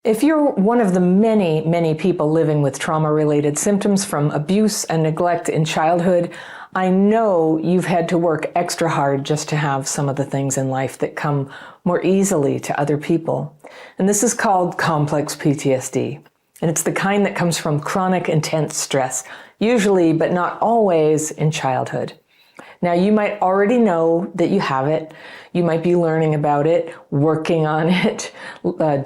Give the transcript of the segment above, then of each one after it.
If you're one of the many, many people living with trauma-related symptoms from abuse and neglect in childhood, I know you've had to work extra hard just to have some of the things in life that come more easily to other people. And this is called complex PTSD. And it's the kind that comes from chronic, intense stress, usually, but not always, in childhood. Now, you might already know that you have it. You might be learning about it, working on it,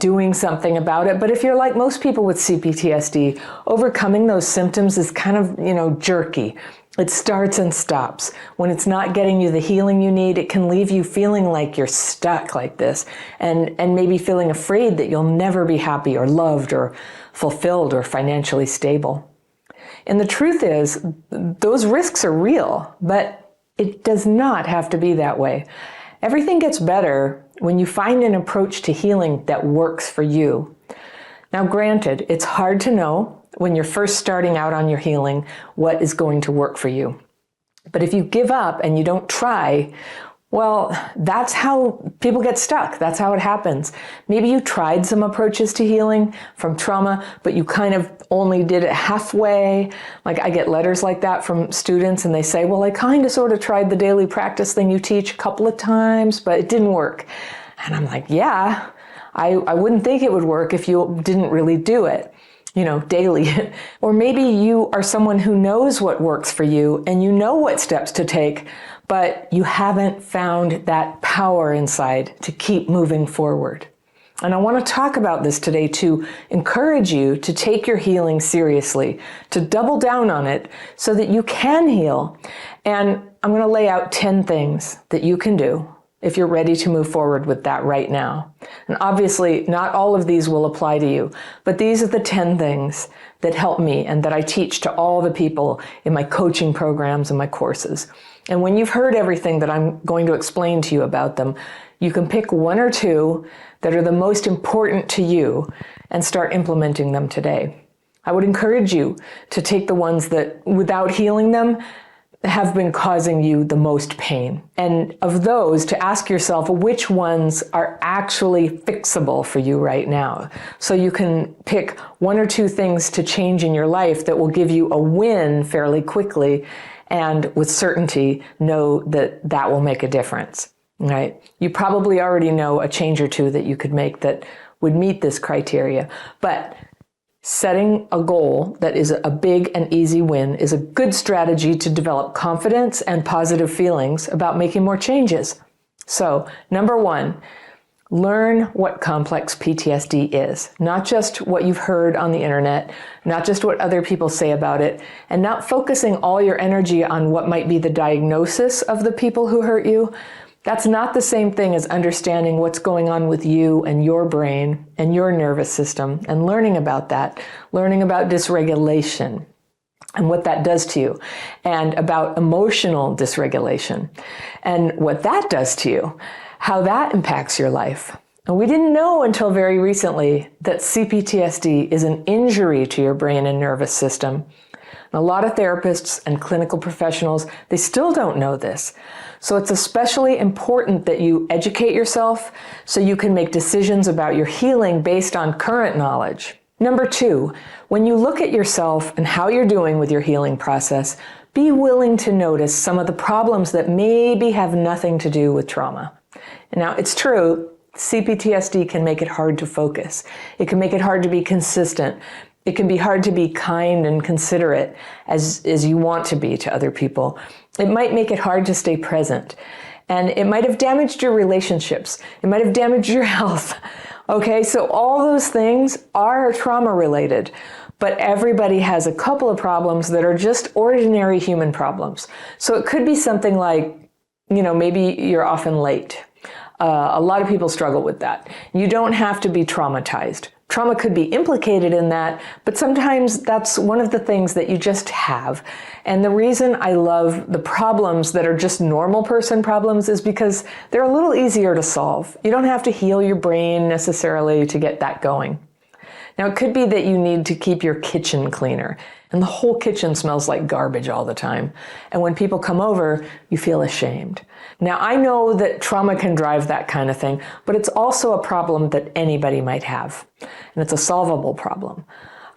doing something about it. But if you're like most people with CPTSD, overcoming those symptoms is kind of, jerky. It starts and stops. When it's not getting you the healing you need, it can leave you feeling like you're stuck like this and maybe feeling afraid that you'll never be happy or loved or fulfilled or financially stable. And the truth is, those risks are real, but it does not have to be that way. Everything gets better when you find an approach to healing that works for you. Now, granted, it's hard to know when you're first starting out on your healing what is going to work for you. But if you give up and you don't try, well, that's how people get stuck. That's how it happens. Maybe you tried some approaches to healing from trauma, but you kind of only did it halfway. Like, I get letters like that from students and they say, well, I kind of sort of tried the daily practice thing you teach a couple of times, but it didn't work. And I'm like, yeah, I wouldn't think it would work if you didn't really do it, daily. Or maybe you are someone who knows what works for you and you know what steps to take, but you haven't found that power inside to keep moving forward. And I want to talk about this today to encourage you to take your healing seriously, to double down on it so that you can heal. And I'm going to lay out 10 things that you can do if you're ready to move forward with that right now. And obviously, not all of these will apply to you, but these are the 10 things that help me and that I teach to all the people in my coaching programs and my courses. And when you've heard everything that I'm going to explain to you about them, you can pick one or two that are the most important to you and start implementing them today. I would encourage you to take the ones that, without healing them, have been causing you the most pain. And of those, to ask yourself which ones are actually fixable for you right now. So you can pick one or two things to change in your life that will give you a win fairly quickly and with certainty know that that will make a difference, right? You probably already know a change or two that you could make that would meet this criteria, but setting a goal that is a big and easy win is a good strategy to develop confidence and positive feelings about making more changes. So, number one, learn what complex PTSD is, not just what you've heard on the internet, not just what other people say about it, and not focusing all your energy on what might be the diagnosis of the people who hurt you. That's not the same thing as understanding what's going on with you and your brain and your nervous system and learning about that, learning about dysregulation and what that does to you, and about emotional dysregulation and what that does to you, how that impacts your life. And we didn't know until very recently that CPTSD is an injury to your brain and nervous system. And a lot of therapists and clinical professionals, they still don't know this. So it's especially important that you educate yourself so you can make decisions about your healing based on current knowledge. Number two, when you look at yourself and how you're doing with your healing process, be willing to notice some of the problems that maybe have nothing to do with trauma. And now, it's true, CPTSD can make it hard to focus. It can make it hard to be consistent. It can be hard to be kind and considerate as you want to be to other people. It might make it hard to stay present. And it might have damaged your relationships. It might have damaged your health. Okay, so all those things are trauma related. But everybody has a couple of problems that are just ordinary human problems. So it could be something like, maybe you're often late. A lot of people struggle with that. You don't have to be traumatized. Trauma could be implicated in that, but sometimes that's one of the things that you just have. And the reason I love the problems that are just normal person problems is because they're a little easier to solve. You don't have to heal your brain necessarily to get that going. Now, it could be that you need to keep your kitchen cleaner, and the whole kitchen smells like garbage all the time. And when people come over, you feel ashamed. Now, I know that trauma can drive that kind of thing, but it's also a problem that anybody might have, and it's a solvable problem.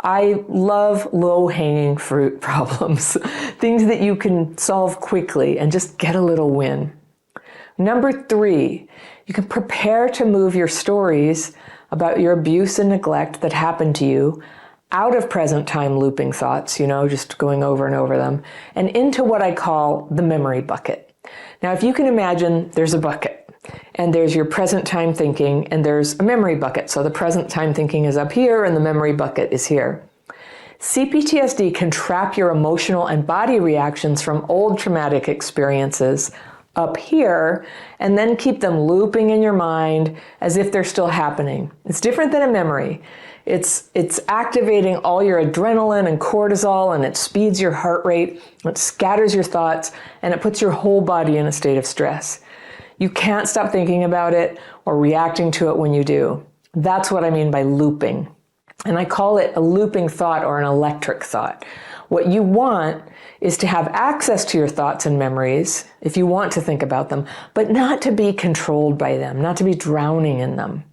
I love low-hanging fruit problems, things that you can solve quickly and just get a little win. Number 3, you can prepare to move your stories about your abuse and neglect that happened to you out of present time looping thoughts, just going over and over them, and into what I call the memory bucket. Now, if you can imagine, there's a bucket, and there's your present time thinking, and there's a memory bucket. So the present time thinking is up here, and the memory bucket is here. CPTSD can trap your emotional and body reactions from old traumatic experiences up here, and then keep them looping in your mind as if they're still happening. It's different than a memory. It's activating all your adrenaline and cortisol, and it speeds your heart rate, it scatters your thoughts, and it puts your whole body in a state of stress. You can't stop thinking about it or reacting to it when you do. That's what I mean by looping. And I call it a looping thought or an electric thought. What you want is to have access to your thoughts and memories if you want to think about them, but not to be controlled by them, not to be drowning in them.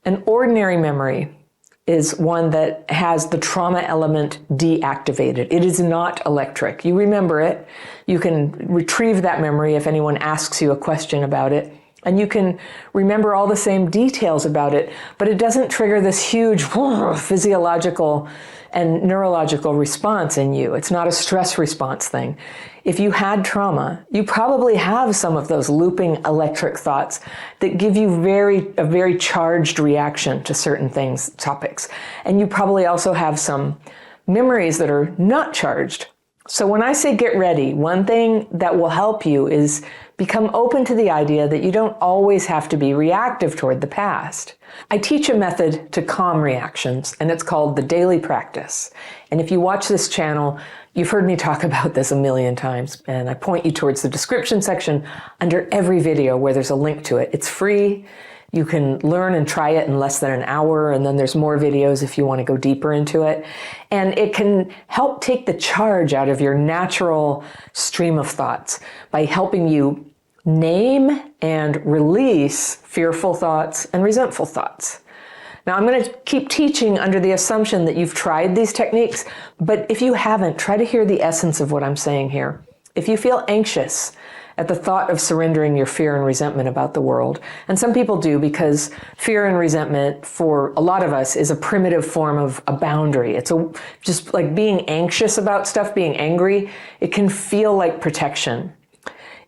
An ordinary memory is one that has the trauma element deactivated. It is not electric. You remember it. You can retrieve that memory if anyone asks you a question about it. And you can remember all the same details about it, but it doesn't trigger this huge physiological and neurological response in you. It's not a stress response thing. If you had trauma, you probably have some of those looping electric thoughts that give you a very charged reaction to certain things, topics. And you probably also have some memories that are not charged. So when I say get ready, one thing that will help you is become open to the idea that you don't always have to be reactive toward the past. I teach a method to calm reactions, and it's called the daily practice. And if you watch this channel, you've heard me talk about this a million times, and I point you towards the description section under every video where there's a link to it. It's free. You can learn and try it in less than an hour, and then there's more videos if you want to go deeper into it. And it can help take the charge out of your natural stream of thoughts by helping you name and release fearful thoughts and resentful thoughts. Now, I'm going to keep teaching under the assumption that you've tried these techniques, but if you haven't, try to hear the essence of what I'm saying here. If you feel anxious at the thought of surrendering your fear and resentment about the world, and some people do because fear and resentment for a lot of us is a primitive form of a boundary. It's just like being anxious about stuff, being angry, it can feel like protection.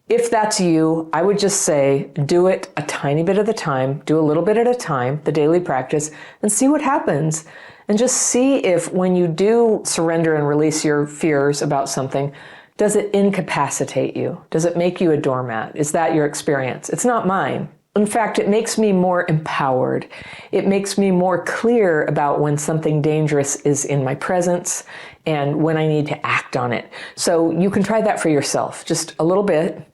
If that's you, I would just say, do it a tiny bit at a time, do a little bit at a time, the daily practice, and see what happens. And just see if when you do surrender and release your fears about something, does it incapacitate you? Does it make you a doormat? Is that your experience? It's not mine. In fact, it makes me more empowered. It makes me more clear about when something dangerous is in my presence and when I need to act on it. So you can try that for yourself, just a little bit.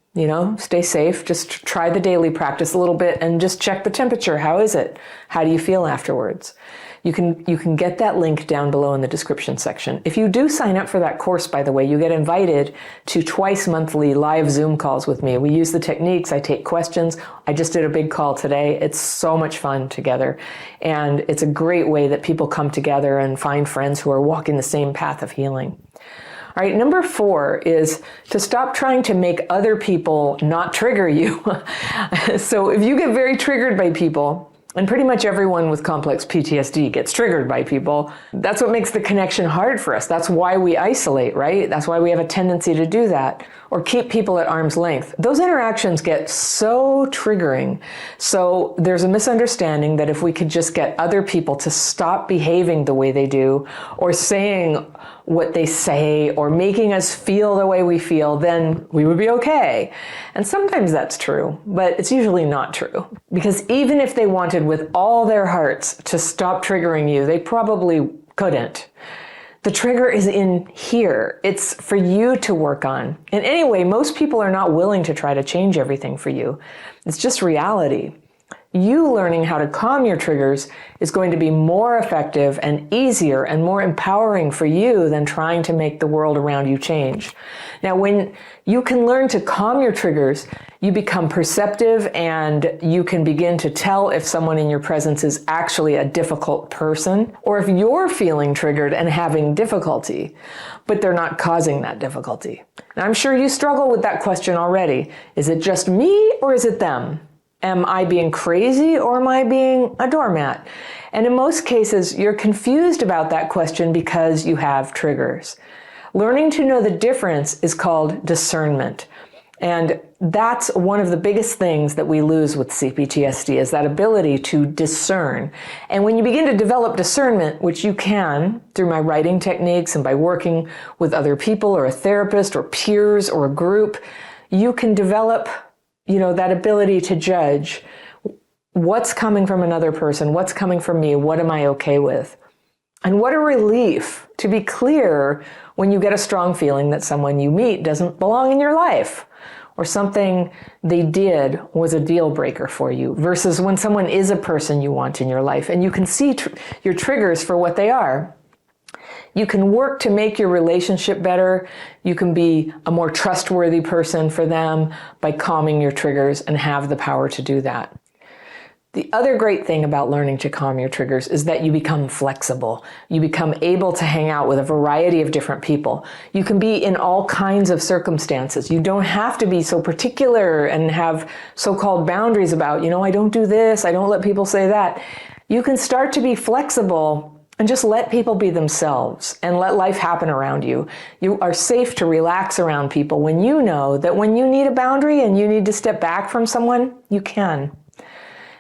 Stay safe. Just try the daily practice a little bit and just check the temperature. How is it? How do you feel afterwards? You can get that link down below in the description section. If you do sign up for that course, by the way, you get invited to twice monthly live Zoom calls with me. We use the techniques. I take questions. I just did a big call today. It's so much fun together. And it's a great way that people come together and find friends who are walking the same path of healing. All right, number 4 is to stop trying to make other people not trigger you. So if you get very triggered by people, and pretty much everyone with complex PTSD gets triggered by people, that's what makes the connection hard for us. That's why we isolate, right? That's why we have a tendency to do that, or keep people at arm's length. Those interactions get so triggering. So there's a misunderstanding that if we could just get other people to stop behaving the way they do, or saying what they say, or making us feel the way we feel, then we would be okay. And sometimes that's true, but it's usually not true. Because even if they wanted with all their hearts to stop triggering you, they probably couldn't. The trigger is in here. It's for you to work on. And anyway, most people are not willing to try to change everything for you. It's just reality. you learning how to calm your triggers is going to be more effective and easier and more empowering for you than trying to make the world around you change. Now, when you can learn to calm your triggers, you become perceptive and you can begin to tell if someone in your presence is actually a difficult person or if you're feeling triggered and having difficulty, but they're not causing that difficulty. And I'm sure you struggle with that question already. Is it just me or is it them? Am I being crazy or am I being a doormat? And in most cases, you're confused about that question because you have triggers. Learning to know the difference is called discernment. And that's one of the biggest things that we lose with CPTSD is that ability to discern. And when you begin to develop discernment, which you can through my writing techniques and by working with other people or a therapist or peers or a group, you can develop that ability to judge what's coming from another person, what's coming from me, what am I okay with? And what a relief to be clear when you get a strong feeling that someone you meet doesn't belong in your life or something they did was a deal breaker for you versus when someone is a person you want in your life and you can see your triggers for what they are. You can work to make your relationship better. You can be a more trustworthy person for them by calming your triggers and have the power to do that. The other great thing about learning to calm your triggers is that you become flexible. You become able to hang out with a variety of different people. You can be in all kinds of circumstances. You don't have to be so particular and have so-called boundaries about, I don't do this, I don't let people say that. You can start to be flexible and just let people be themselves and let life happen around you. You are safe to relax around people when you know that when you need a boundary and you need to step back from someone, you can.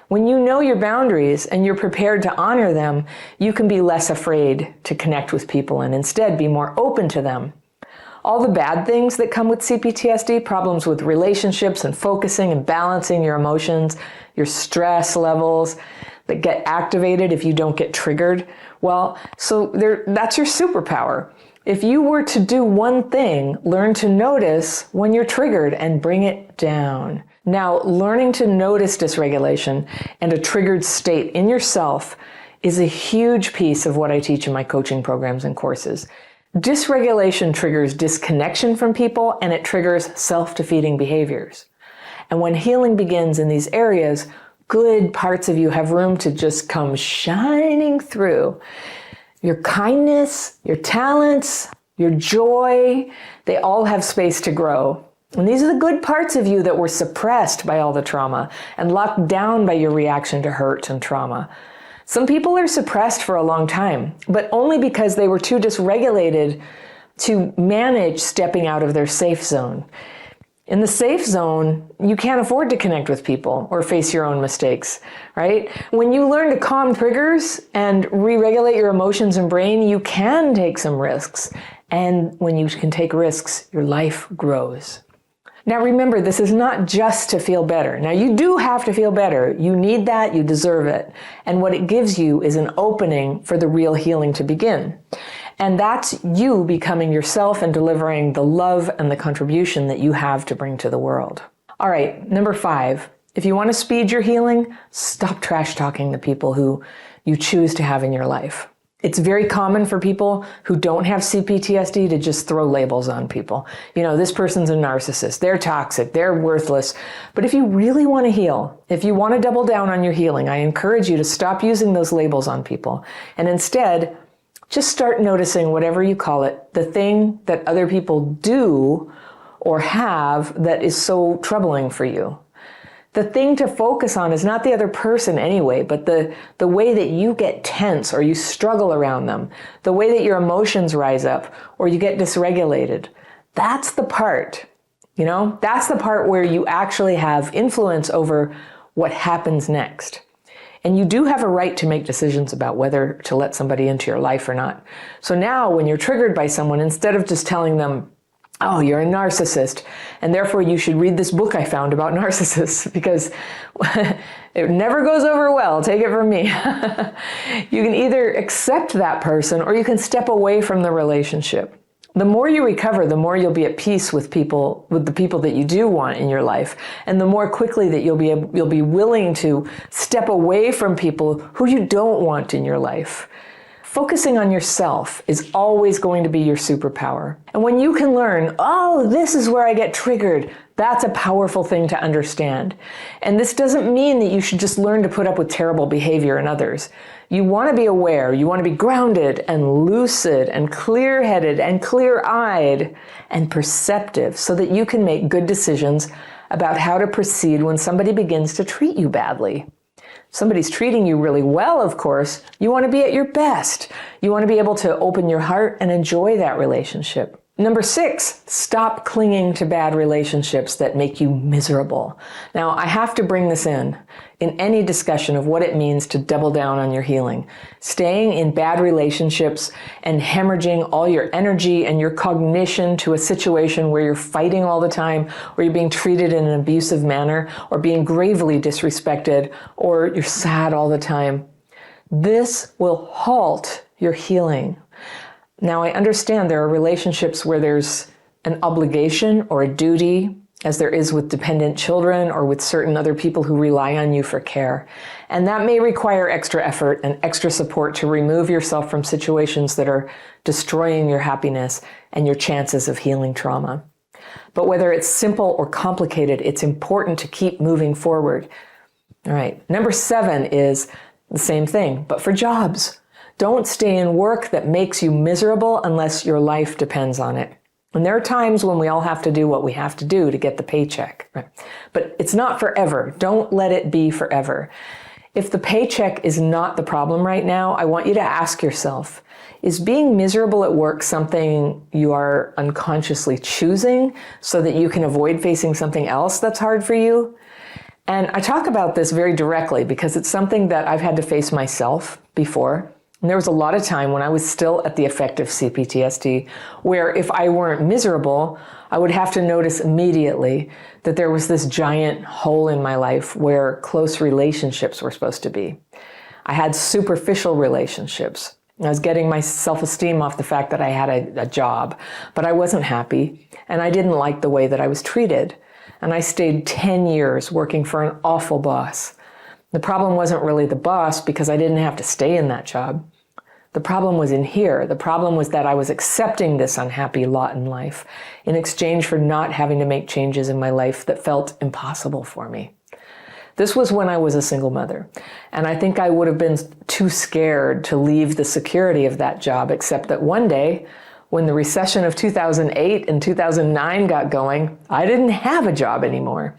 When you know your boundaries and you're prepared to honor them, you can be less afraid to connect with people and instead be more open to them. All the bad things that come with CPTSD, problems with relationships and focusing and balancing your emotions, your stress levels that get activated if you don't get triggered, that's your superpower. If you were to do one thing, learn to notice when you're triggered and bring it down. Now, learning to notice dysregulation and a triggered state in yourself is a huge piece of what I teach in my coaching programs and courses. Dysregulation triggers disconnection from people and it triggers self-defeating behaviors. And when healing begins in these areas, good parts of you have room to just come shining through. Your kindness, your talents, your joy, they all have space to grow. And these are the good parts of you that were suppressed by all the trauma and locked down by your reaction to hurt and trauma. Some people are suppressed for a long time, but only because they were too dysregulated to manage stepping out of their safe zone. In the safe zone, you can't afford to connect with people or face your own mistakes, right? When you learn to calm triggers and re-regulate your emotions and brain, you can take some risks. And when you can take risks, your life grows. Now remember, this is not just to feel better. Now you do have to feel better. You need that, you deserve it. And what it gives you is an opening for the real healing to begin. And that's you becoming yourself and delivering the love and the contribution that you have to bring to the world. All right, number 5, if you want to speed your healing, stop trash talking the people who you choose to have in your life. It's very common for people who don't have CPTSD to just throw labels on people. This person's a narcissist, they're toxic, they're worthless. But if you really want to heal, if you want to double down on your healing, I encourage you to stop using those labels on people and instead just start noticing whatever you call it, the thing that other people do or have that is so troubling for you. The thing to focus on is not the other person anyway, but the way that you get tense or you struggle around them, the way that your emotions rise up or you get dysregulated. That's the part, that's the part where you actually have influence over what happens next. And you do have a right to make decisions about whether to let somebody into your life or not. So now when you're triggered by someone, instead of just telling them, oh, you're a narcissist, and therefore you should read this book I found about narcissists because it never goes over well, take it from me. You can either accept that person or you can step away from the relationship. The more you recover, the more you'll be at peace with the people that you do want in your life, and the more quickly that you'll be willing to step away from people who you don't want in your life. Focusing on yourself is always going to be your superpower. And when you can learn, oh, this is where I get triggered, that's a powerful thing to understand. And this doesn't mean that you should just learn to put up with terrible behavior in others. You want to be aware, you want to be grounded and lucid and clear-headed and clear-eyed and perceptive so that you can make good decisions about how to proceed when somebody begins to treat you badly. Somebody's treating you really well, of course, you want to be at your best. You want to be able to open your heart and enjoy that relationship. Number 6, stop clinging to bad relationships that make you miserable. Now, I have to bring this in any discussion of what it means to double down on your healing. Staying in bad relationships and hemorrhaging all your energy and your cognition to a situation where you're fighting all the time, or you're being treated in an abusive manner, or being gravely disrespected, or you're sad all the time. This will halt your healing. Now, I understand there are relationships where there's an obligation or a duty, as there is with dependent children or with certain other people who rely on you for care. And that may require extra effort and extra support to remove yourself from situations that are destroying your happiness and your chances of healing trauma. But whether it's simple or complicated, it's important to keep moving forward. All right, number 7 is the same thing, but for jobs. Don't stay in work that makes you miserable unless your life depends on it. And there are times when we all have to do what we have to do to get the paycheck. Right? But it's not forever. Don't let it be forever. If the paycheck is not the problem right now, I want you to ask yourself, is being miserable at work something you are unconsciously choosing so that you can avoid facing something else that's hard for you? And I talk about this very directly because it's something that I've had to face myself before. And there was a lot of time when I was still at the effect of CPTSD where if I weren't miserable, I would have to notice immediately that there was this giant hole in my life where close relationships were supposed to be. I had superficial relationships. I was getting my self-esteem off the fact that I had a job, but I wasn't happy and I didn't like the way that I was treated. And I stayed 10 years working for an awful boss. The problem wasn't really the boss because I didn't have to stay in that job. The problem was in here. The problem was that I was accepting this unhappy lot in life in exchange for not having to make changes in my life that felt impossible for me. This was when I was a single mother, and I think I would have been too scared to leave the security of that job, except that one day, when the recession of 2008 and 2009 got going, I didn't have a job anymore.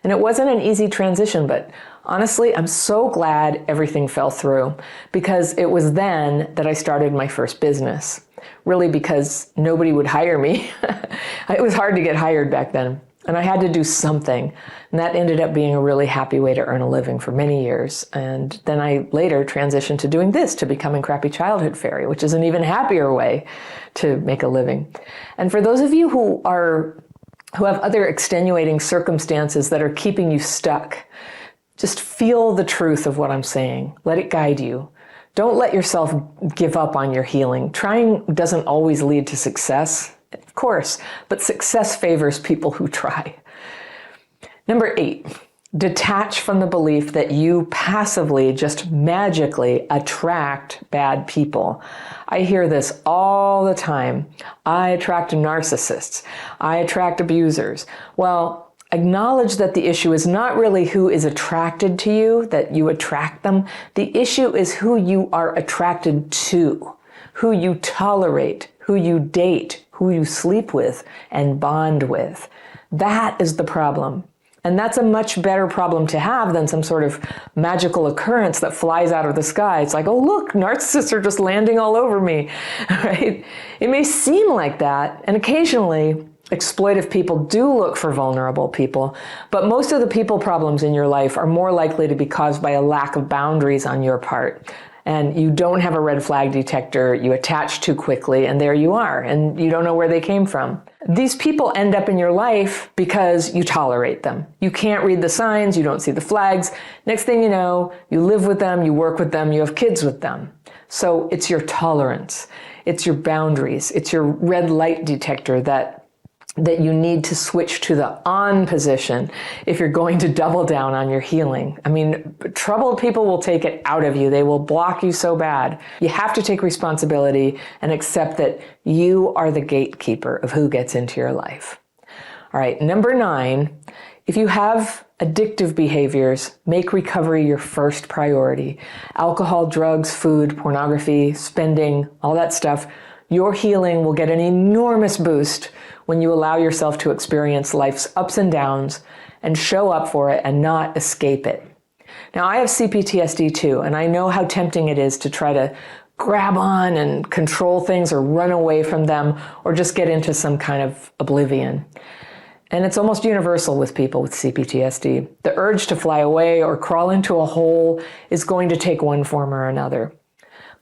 And it wasn't an easy transition, but honestly, I'm so glad everything fell through because it was then that I started my first business. Really because nobody would hire me. It was hard to get hired back then. And I had to do something. And that ended up being a really happy way to earn a living for many years. And then I later transitioned to doing this, to becoming Crappy Childhood Fairy, which is an even happier way to make a living. And for those of you who have other extenuating circumstances that are keeping you stuck, just feel the truth of what I'm saying. Let it guide you. Don't let yourself give up on your healing. Trying doesn't always lead to success, of course, but success favors people who try. Number 8, detach from the belief that you passively, just magically attract bad people. I hear this all the time. I attract narcissists. I attract abusers. Well, acknowledge that the issue is not really who is attracted to you, that you attract them. The issue is who you are attracted to, who you tolerate, who you date, who you sleep with and bond with. That is the problem. And that's a much better problem to have than some sort of magical occurrence that flies out of the sky. It's like, oh, look, narcissists are just landing all over me, right? It may seem like that, and occasionally exploitive people do look for vulnerable people, but most of the people problems in your life are more likely to be caused by a lack of boundaries on your part. And you don't have a red flag detector, you attach too quickly, and there you are, and you don't know where they came from. These people end up in your life because you tolerate them. You can't read the signs, you don't see the flags. Next thing you know, you live with them, you work with them, you have kids with them. So it's your tolerance, it's your boundaries, it's your red light detector that you need to switch to the on position if you're going to double down on your healing. I mean, troubled people will take it out of you. They will block you so bad. You have to take responsibility and accept that you are the gatekeeper of who gets into your life. All right, number 9, if you have addictive behaviors, make recovery your first priority. Alcohol, drugs, food, pornography, spending, all that stuff. Your healing will get an enormous boost when you allow yourself to experience life's ups and downs and show up for it and not escape it. Now, I have CPTSD too, and I know how tempting it is to try to grab on and control things or run away from them or just get into some kind of oblivion. And it's almost universal with people with CPTSD. The urge to fly away or crawl into a hole is going to take one form or another.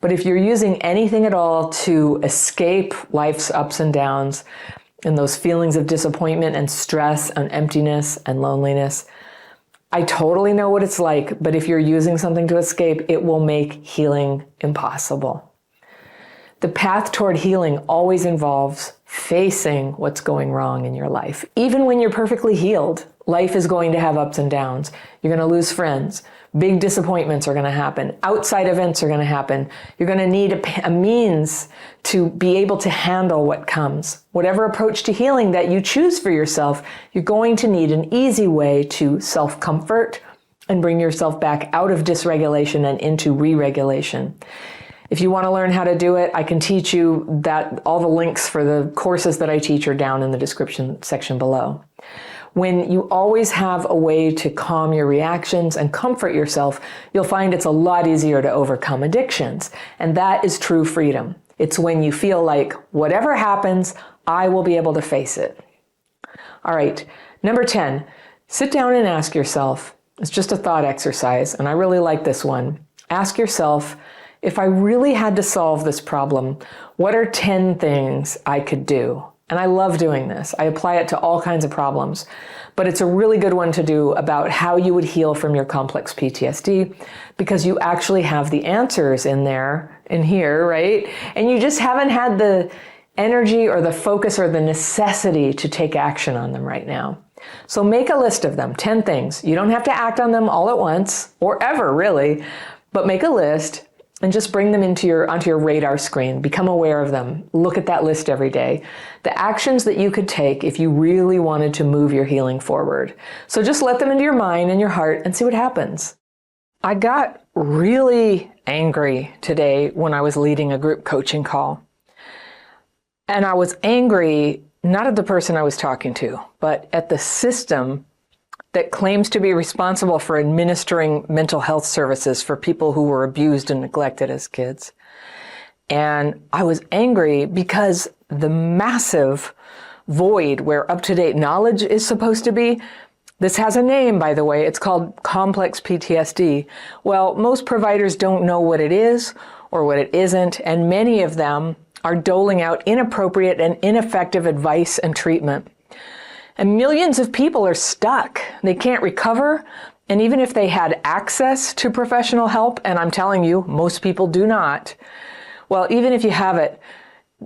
But if you're using anything at all to escape life's ups and downs and those feelings of disappointment and stress and emptiness and loneliness, I totally know what it's like, but if you're using something to escape, it will make healing impossible. The path toward healing always involves facing what's going wrong in your life. Even when you're perfectly healed, life is going to have ups and downs. You're going to lose friends. Big disappointments are going to happen. Outside events are going to happen. You're going to need a means to be able to handle what comes. Whatever approach to healing that you choose for yourself, you're going to need an easy way to self-comfort and bring yourself back out of dysregulation and into re-regulation. If you want to learn how to do it, I can teach you that. All the links for the courses that I teach are down in the description section below. When you always have a way to calm your reactions and comfort yourself, you'll find it's a lot easier to overcome addictions. And that is true freedom. It's when you feel like whatever happens, I will be able to face it. All right, number 10, sit down and ask yourself, it's just a thought exercise, and I really like this one. Ask yourself, if I really had to solve this problem, what are 10 things I could do? And I love doing this. I apply it to all kinds of problems, but it's a really good one to do about how you would heal from your complex PTSD, because you actually have the answers in here, right? And you just haven't had the energy or the focus or the necessity to take action on them right now. So make a list of them, 10 things. You don't have to act on them all at once or ever really, but make a list and just bring them onto your radar screen. Become aware of them. Look at that list every day. The actions that you could take if you really wanted to move your healing forward. So just let them into your mind and your heart and see what happens. I got really angry today when I was leading a group coaching call. And I was angry not at the person I was talking to, but at the system that claims to be responsible for administering mental health services for people who were abused and neglected as kids. And I was angry because the massive void where up-to-date knowledge is supposed to be, this has a name, by the way, it's called complex PTSD. Well, most providers don't know what it is or what it isn't, and many of them are doling out inappropriate and ineffective advice and treatment. And millions of people are stuck. They can't recover. And even if they had access to professional help, and I'm telling you, most people do not, well, even if you have it,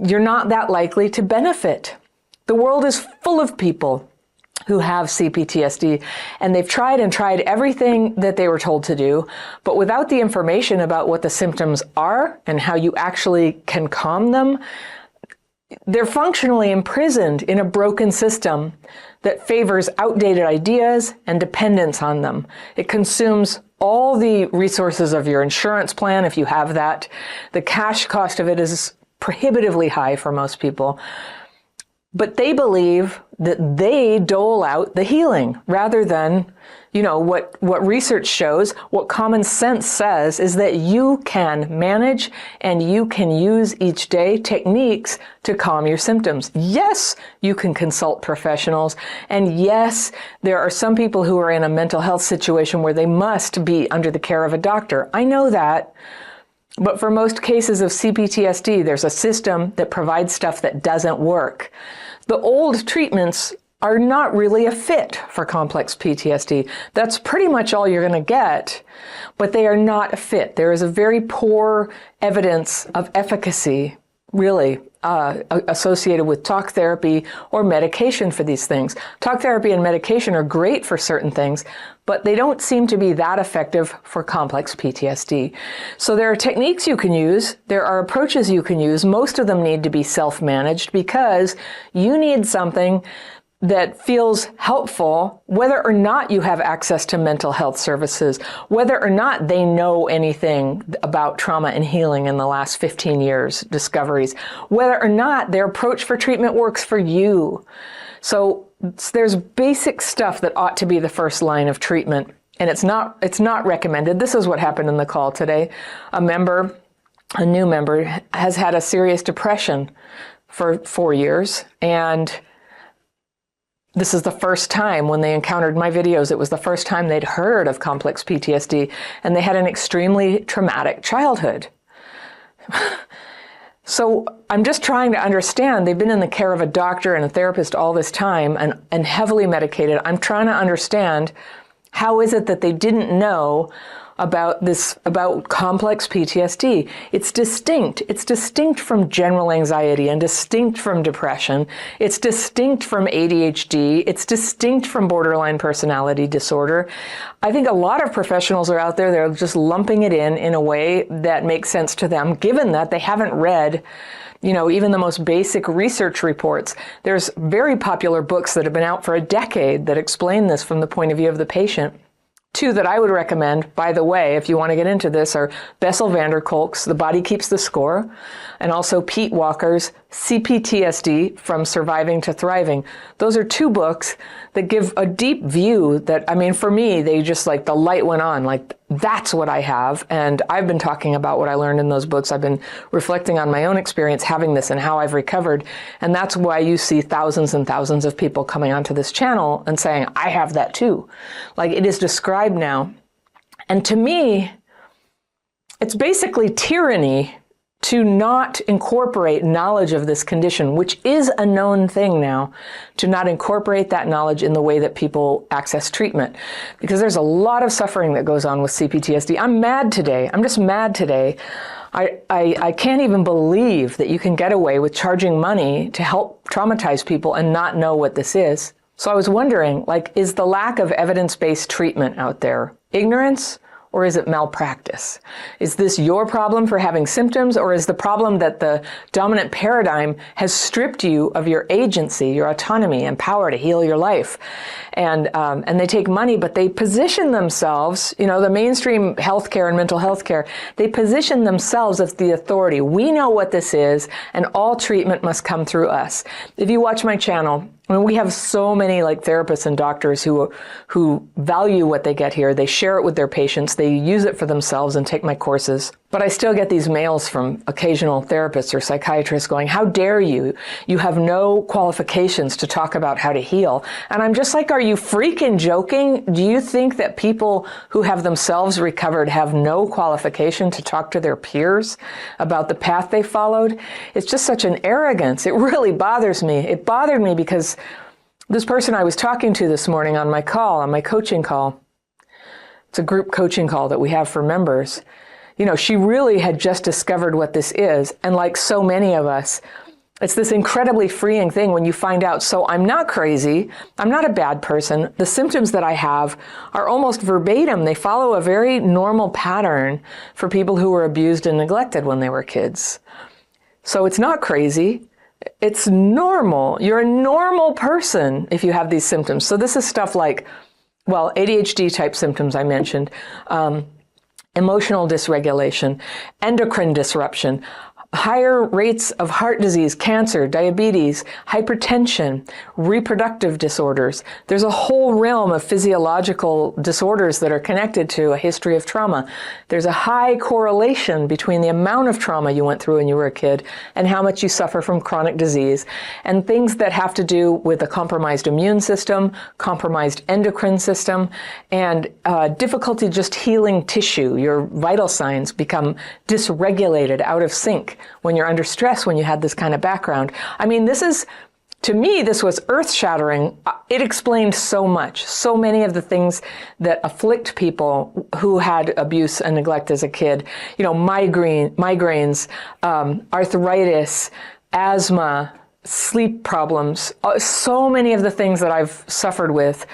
you're not that likely to benefit. The world is full of people who have CPTSD, and they've tried everything that they were told to do, but without the information about what the symptoms are and how you actually can calm them, they're functionally imprisoned in a broken system that favors outdated ideas and dependence on them. It consumes all the resources of your insurance plan, if you have that. The cash cost of it is prohibitively high for most people. But they believe that they dole out the healing rather than, what research shows, what common sense says is that you can manage and you can use each day techniques to calm your symptoms. Yes, you can consult professionals. And yes, there are some people who are in a mental health situation where they must be under the care of a doctor. I know that. But for most cases of CPTSD, there's a system that provides stuff that doesn't work. The old treatments are not really a fit for complex PTSD. That's pretty much all you're going to get, but they are not a fit. There is a very poor evidence of efficacy, really, associated with talk therapy or medication for these things. Talk therapy and medication are great for certain things, but they don't seem to be that effective for complex PTSD. So there are techniques you can use, there are approaches you can use. Most of them need to be self-managed because you need something that feels helpful, whether or not you have access to mental health services, whether or not they know anything about trauma and healing in the last 15 years, discoveries, whether or not their approach for treatment works for you. So there's basic stuff that ought to be the first line of treatment, and it's not recommended. This is what happened in the call today. A new member, has had a serious depression for 4 years, and this is the first time when they encountered my videos, it was the first time they'd heard of complex PTSD, and they had an extremely traumatic childhood. So I'm just trying to understand, they've been in the care of a doctor and a therapist all this time and heavily medicated. I'm trying to understand, how is it that they didn't know about complex PTSD? It's distinct. It's distinct from general anxiety and distinct from depression. It's distinct from ADHD. It's distinct from borderline personality disorder. I think a lot of professionals are out there, they're just lumping it in a way that makes sense to them, given that they haven't read, even the most basic research reports. There's very popular books that have been out for a decade that explain this from the point of view of the patient. Two that I would recommend, by the way, if you want to get into this, are Bessel van der Kolk's The Body Keeps the Score, and also Pete Walker's CPTSD, From Surviving to Thriving. Those are two books that give a deep view that, for me, they just the light went on, that's what I have. And I've been talking about what I learned in those books. I've been reflecting on my own experience having this and how I've recovered. And that's why you see thousands and thousands of people coming onto this channel and saying, I have that too. It is described now. And to me, it's basically tyranny to not incorporate knowledge of this condition, which is a known thing now, to not incorporate that knowledge in the way that people access treatment. Because there's a lot of suffering that goes on with CPTSD. I'm mad today. I'm just mad today. I can't even believe that you can get away with charging money to help traumatize people and not know what this is. So I was wondering, is the lack of evidence-based treatment out there ignorance? Or is it malpractice? Is this your problem for having symptoms, or is the problem that the dominant paradigm has stripped you of your agency, your autonomy and power to heal your life? And they take money, but they position themselves, the mainstream healthcare and mental health care, they position themselves as the authority. We know what this is, and all treatment must come through us. If you watch my channel, we have so many therapists and doctors who value what they get here. They share it with their patients. They use it for themselves and take my courses. But I still get these mails from occasional therapists or psychiatrists going, how dare you? You have no qualifications to talk about how to heal. And I'm just are you freaking joking? Do you think that people who have themselves recovered have no qualification to talk to their peers about the path they followed? It's just such an arrogance. It really bothers me. It bothered me because this person I was talking to this morning on my coaching call, it's a group coaching call that we have for members. She really had just discovered what this is. And like so many of us, it's this incredibly freeing thing when you find out, so I'm not crazy, I'm not a bad person. The symptoms that I have are almost verbatim. They follow a very normal pattern for people who were abused and neglected when they were kids. So it's not crazy. It's normal. You're a normal person if you have these symptoms. So this is stuff like, ADHD type symptoms I mentioned, emotional dysregulation, endocrine disruption, higher rates of heart disease, cancer, diabetes, hypertension, reproductive disorders. There's a whole realm of physiological disorders that are connected to a history of trauma. There's a high correlation between the amount of trauma you went through when you were a kid and how much you suffer from chronic disease, and things that have to do with a compromised immune system, compromised endocrine system, and difficulty just healing tissue. Your vital signs become dysregulated, out of sync when you're under stress, when you had this kind of background. This is To me, this was earth-shattering. It explained so much, so many of the things that afflict people who had abuse and neglect as a kid. You know, migraines, arthritis, asthma, sleep problems. So many of the things that I've suffered with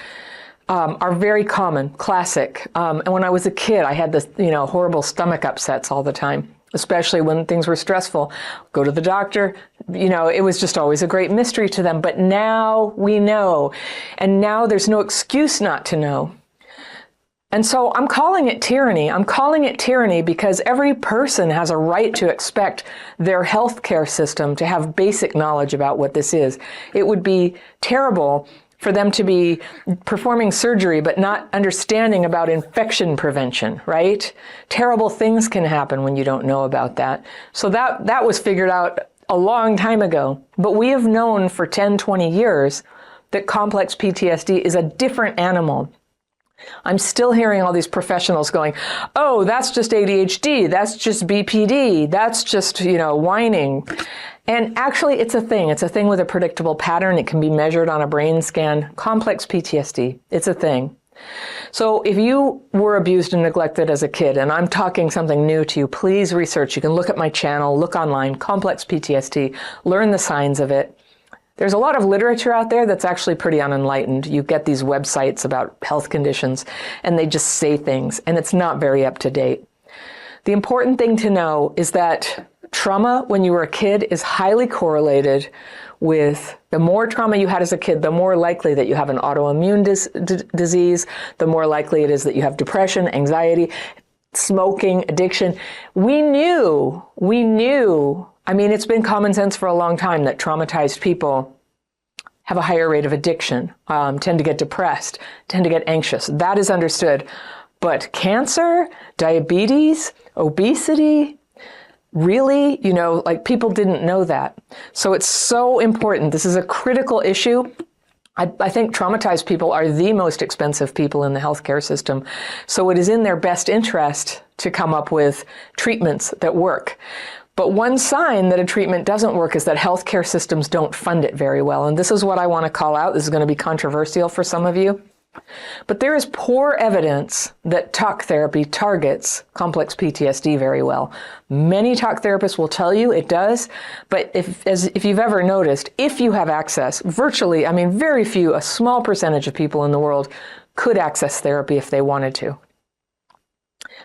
are very common, classic. And when I was a kid, I had this, you know, horrible stomach upsets all the time, especially when things were stressful. Go to the doctor, you know, it was just always a great mystery to them. But now we know, and now there's no excuse not to know. And so I'm calling it tyranny. I'm calling it tyranny because every person has a right to expect their healthcare system to have basic knowledge about what this is. It would be terrible for them to be performing surgery but not understanding about infection prevention, right? Terrible things can happen when you don't know about that. So that was figured out a long time ago. But we have known for 10, 20 years that complex PTSD is a different animal. I'm still hearing all these professionals going, oh, that's just ADHD, that's just BPD, that's just, you know, whining. And actually, it's a thing. It's a thing with a predictable pattern. It can be measured on a brain scan. Complex PTSD, it's a thing. So if you were abused and neglected as a kid, and I'm talking something new to you, please research. You can look at my channel, look online, complex PTSD, learn the signs of it. There's a lot of literature out there that's actually pretty unenlightened. You get these websites about health conditions, and they just say things, and it's not very up to date. The important thing to know is that trauma when you were a kid is highly correlated with the more trauma you had as a kid, the more likely that you have an autoimmune disease, the more likely it is that you have depression, anxiety, smoking, addiction. We knew, I mean, it's been common sense for a long time that traumatized people have a higher rate of addiction, tend to get depressed, tend to get anxious. That is understood. But cancer, diabetes, obesity, really, you know, like people didn't know that. So it's so important. This is a critical issue. I think traumatized people are the most expensive people in the healthcare system. So it is in their best interest to come up with treatments that work. But one sign that a treatment doesn't work is that healthcare systems don't fund it very well. And this is what I want to call out. This is going to be controversial for some of you. But there is poor evidence that talk therapy targets complex PTSD very well. Many talk therapists will tell you it does, but if you've ever noticed, if you have access, virtually, I mean, very few, a small percentage of people in the world could access therapy if they wanted to.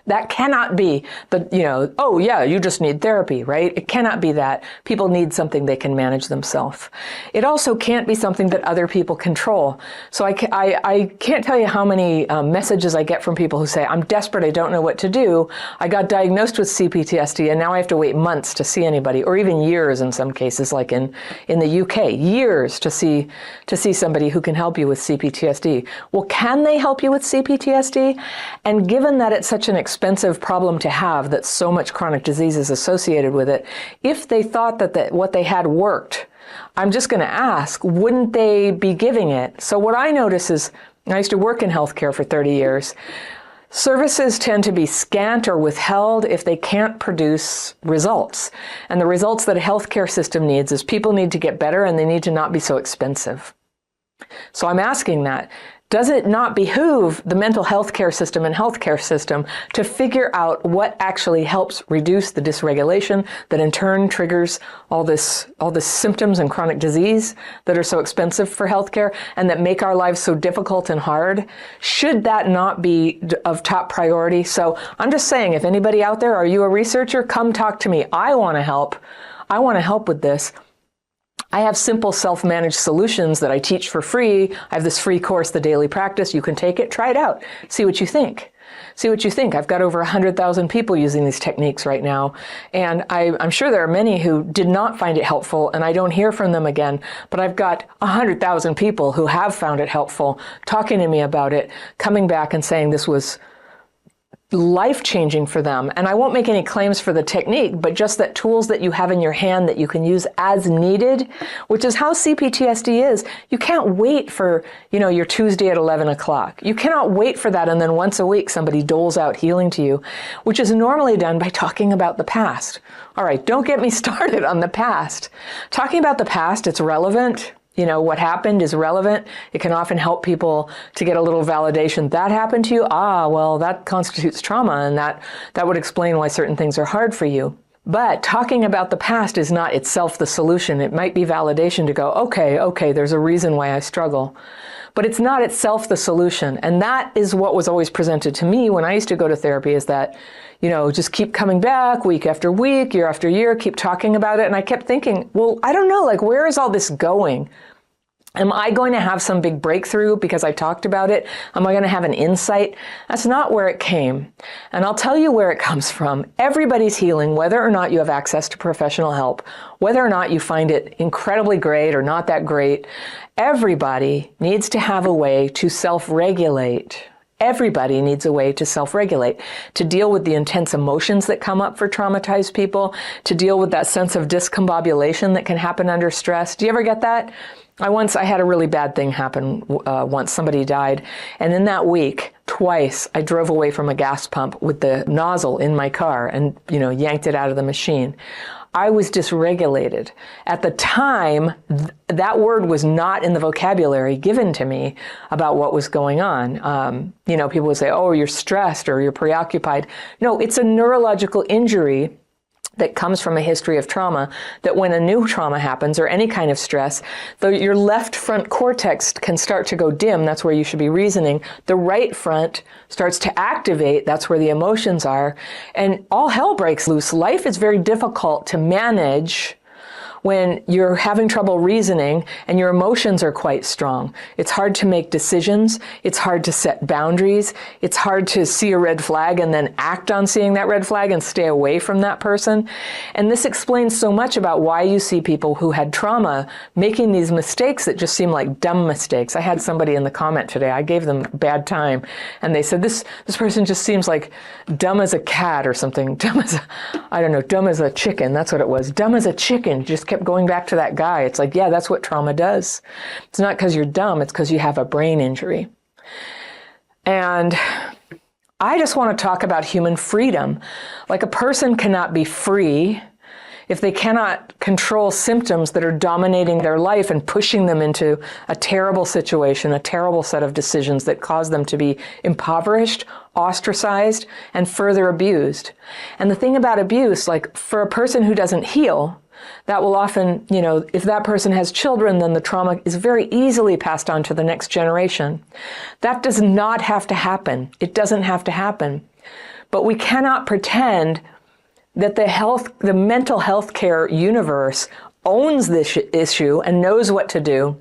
That cannot be the, you know, oh yeah, you just need therapy, right? It cannot be that. People need something they can manage themselves. It also can't be something that other people control. So I can't tell you how many messages I get from people who say, I'm desperate, I don't know what to do. I got diagnosed with CPTSD and now I have to wait months to see anybody, or even years in some cases, like in the UK, years to see somebody who can help you with CPTSD. Well, can they help you with CPTSD? And given that it's such an expensive problem to have, that so much chronic disease is associated with it, if they thought that what they had worked, I'm just going to ask, wouldn't they be giving it? So what I notice is, I used to work in healthcare for 30 years, services tend to be scant or withheld if they can't produce results. And the results that a healthcare system needs is people need to get better and they need to not be so expensive. So I'm asking that. Does it not behoove the mental health care system and healthcare system to figure out what actually helps reduce the dysregulation that in turn triggers all this symptoms and chronic disease that are so expensive for healthcare and that make our lives so difficult and hard? Should that not be of top priority? So I'm just saying, if anybody out there, are you a researcher? Come talk to me. I want to help. I want to help with this. I have simple self-managed solutions that I teach for free. I have this free course, The Daily Practice. You can take it, try it out, see what you think. See what you think. I've got over 100,000 people using these techniques right now. And I'm sure there are many who did not find it helpful and I don't hear from them again. But I've got 100,000 people who have found it helpful, talking to me about it, coming back and saying this was life-changing for them. And I won't make any claims for the technique, but just that tools that you have in your hand that you can use as needed, which is how CPTSD is. You can't wait for, your Tuesday at 11 o'clock. You cannot wait for that and then once a week somebody doles out healing to you, which is normally done by talking about the past. All right, don't get me started on the past. Talking about the past, it's relevant. what happened is relevant. It can often help people to get a little validation. That happened to you? Ah, well, that constitutes trauma, and that would explain why certain things are hard for you. But talking about the past is not itself the solution. It might be validation to go, okay, there's a reason why I struggle. But it's not itself the solution. And that is what was always presented to me when I used to go to therapy, is that, just keep coming back week after week, year after year, keep talking about it. And I kept thinking, well, I don't know, where is all this going? Am I going to have some big breakthrough because I talked about it? Am I going to have an insight? That's not where it came. And I'll tell you where it comes from. Everybody's healing, whether or not you have access to professional help, whether or not you find it incredibly great or not that great. Everybody needs to have a way to self-regulate. Everybody needs a way to self-regulate, to deal with the intense emotions that come up for traumatized people, to deal with that sense of discombobulation that can happen under stress. Do you ever get that? I had a really bad thing happen once. Somebody died. And in that week, twice, I drove away from a gas pump with the nozzle in my car and, yanked it out of the machine. I was dysregulated. At the time, that word was not in the vocabulary given to me about what was going on. People would say, oh, you're stressed or you're preoccupied. No, it's a neurological injury that comes from a history of trauma, that when a new trauma happens or any kind of stress, your left front cortex can start to go dim. That's where you should be reasoning. The right front starts to activate. That's where the emotions are. And all hell breaks loose. Life is very difficult to manage when you're having trouble reasoning and your emotions are quite strong. It's hard to make decisions. It's hard to set boundaries. It's hard to see a red flag and then act on seeing that red flag and stay away from that person. And this explains so much about why you see people who had trauma making these mistakes that just seem like dumb mistakes. I had somebody in the comment today, I gave them a bad time, and they said, this person just seems like dumb as a cat or something. Dumb as a chicken. That's what it was. Dumb as a chicken. Just kept going back to that guy. It's like, yeah, that's what trauma does. It's not because you're dumb, it's because you have a brain injury. And I just want to talk about human freedom. Like, a person cannot be free if they cannot control symptoms that are dominating their life and pushing them into a terrible situation, a terrible set of decisions that cause them to be impoverished, ostracized, and further abused. And the thing about abuse, like, for a person who doesn't heal, that will often, if that person has children, then the trauma is very easily passed on to the next generation. That does not have to happen. It doesn't have to happen. But we cannot pretend that the mental health care universe owns this issue and knows what to do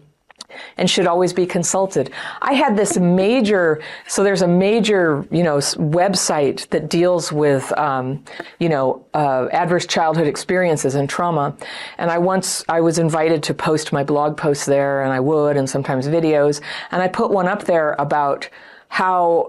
and should always be consulted. I had this there's a major, website that deals with, adverse childhood experiences and trauma. And I was invited to post my blog posts there, and I would, and sometimes videos. And I put one up there about how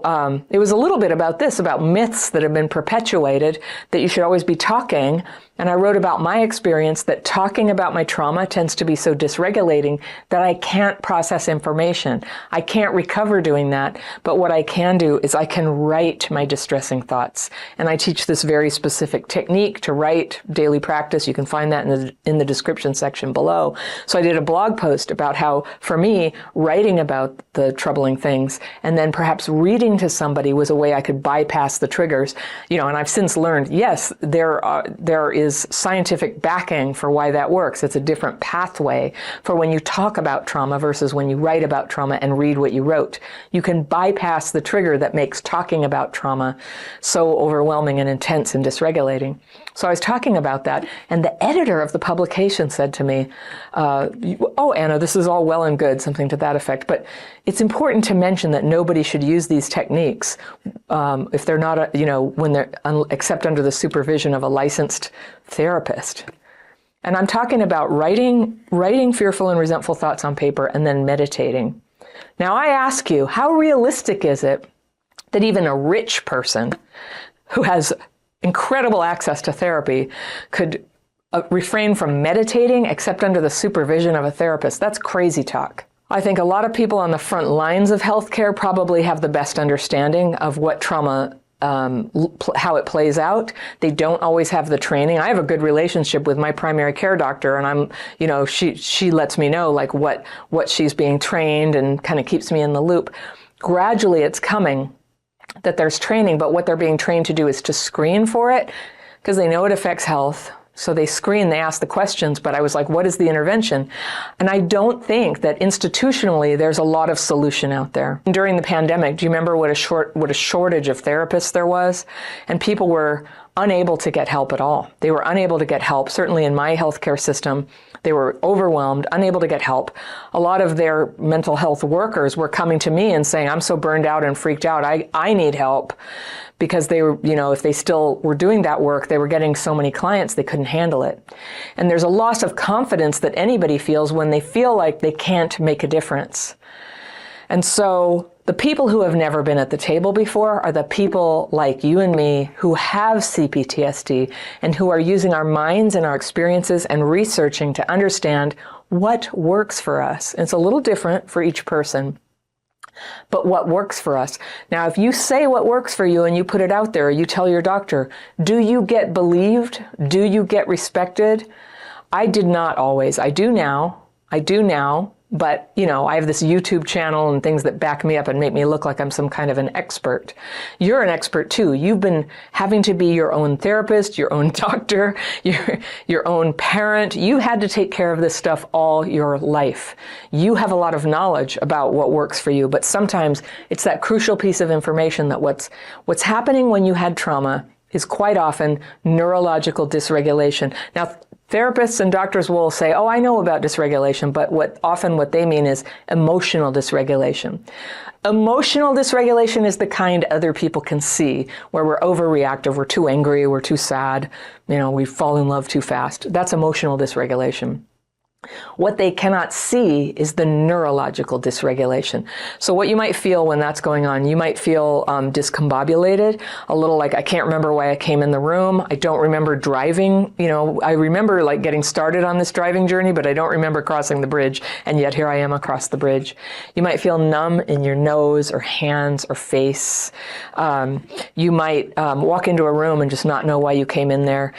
it was a little bit about this, about myths that have been perpetuated, that you should always be talking. And I wrote about my experience that talking about my trauma tends to be so dysregulating that I can't process information. I can't recover doing that. But what I can do is I can write my distressing thoughts. And I teach this very specific technique to write, daily practice. You can find that in the description section below. So I did a blog post about how, for me, writing about the troubling things and then perhaps reading to somebody was a way I could bypass the triggers. And I've since learned, yes, there is scientific backing for why that works. It's a different pathway for when you talk about trauma versus when you write about trauma and read what you wrote. You can bypass the trigger that makes talking about trauma so overwhelming and intense and dysregulating. So I was talking about that, and the editor of the publication said to me, oh, Anna, this is all well and good, something to that effect, but it's important to mention that nobody should use these techniques if they're not, except under the supervision of a licensed therapist. And I'm talking about writing fearful and resentful thoughts on paper and then meditating. Now I ask you, how realistic is it that even a rich person who has incredible access to therapy could refrain from meditating except under the supervision of a therapist? That's crazy talk. I think a lot of people on the front lines of healthcare probably have the best understanding of what trauma how it plays out. They don't always have the training. I have a good relationship with my primary care doctor, and she lets me know like what she's being trained and kind of keeps me in the loop. Gradually, it's coming that there's training, but what they're being trained to do is to screen for it because they know it affects health. So they screen, they ask the questions, but I was like, what is the intervention? And I don't think that institutionally there's a lot of solution out there. During the pandemic, do you remember what a shortage of therapists there was? And people were unable to get help at all. They were unable to get help. Certainly in my healthcare system, they were overwhelmed, unable to get help. A lot of their mental health workers were coming to me and saying, I'm so burned out and freaked out, I need help. Because they were, if they still were doing that work, they were getting so many clients, they couldn't handle it. And there's a loss of confidence that anybody feels when they feel like they can't make a difference. And so the people who have never been at the table before are the people like you and me who have CPTSD and who are using our minds and our experiences and researching to understand what works for us. And it's a little different for each person. But what works for us. Now, if you say what works for you and you put it out there, you tell your doctor, do you get believed? Do you get respected? I did not always. I do now. But, I have this YouTube channel and things that back me up and make me look like I'm some kind of an expert. You're an expert too. You've been having to be your own therapist, your own doctor, your own parent. You had to take care of this stuff all your life. You have a lot of knowledge about what works for you, but sometimes it's that crucial piece of information that what's happening when you had trauma is quite often neurological dysregulation. Now, therapists and doctors will say, oh, I know about dysregulation, but what they mean is emotional dysregulation. Emotional dysregulation is the kind other people can see, where we're overreactive, we're too angry, we're too sad, we fall in love too fast. That's emotional dysregulation. What they cannot see is the neurological dysregulation. So what you might feel when that's going on, you might feel discombobulated, a little like, I can't remember why I came in the room. I don't remember driving. I remember like getting started on this driving journey, but I don't remember crossing the bridge. And yet here I am across the bridge. You might feel numb in your nose or hands or face. You might walk into a room and just not know why you came in there.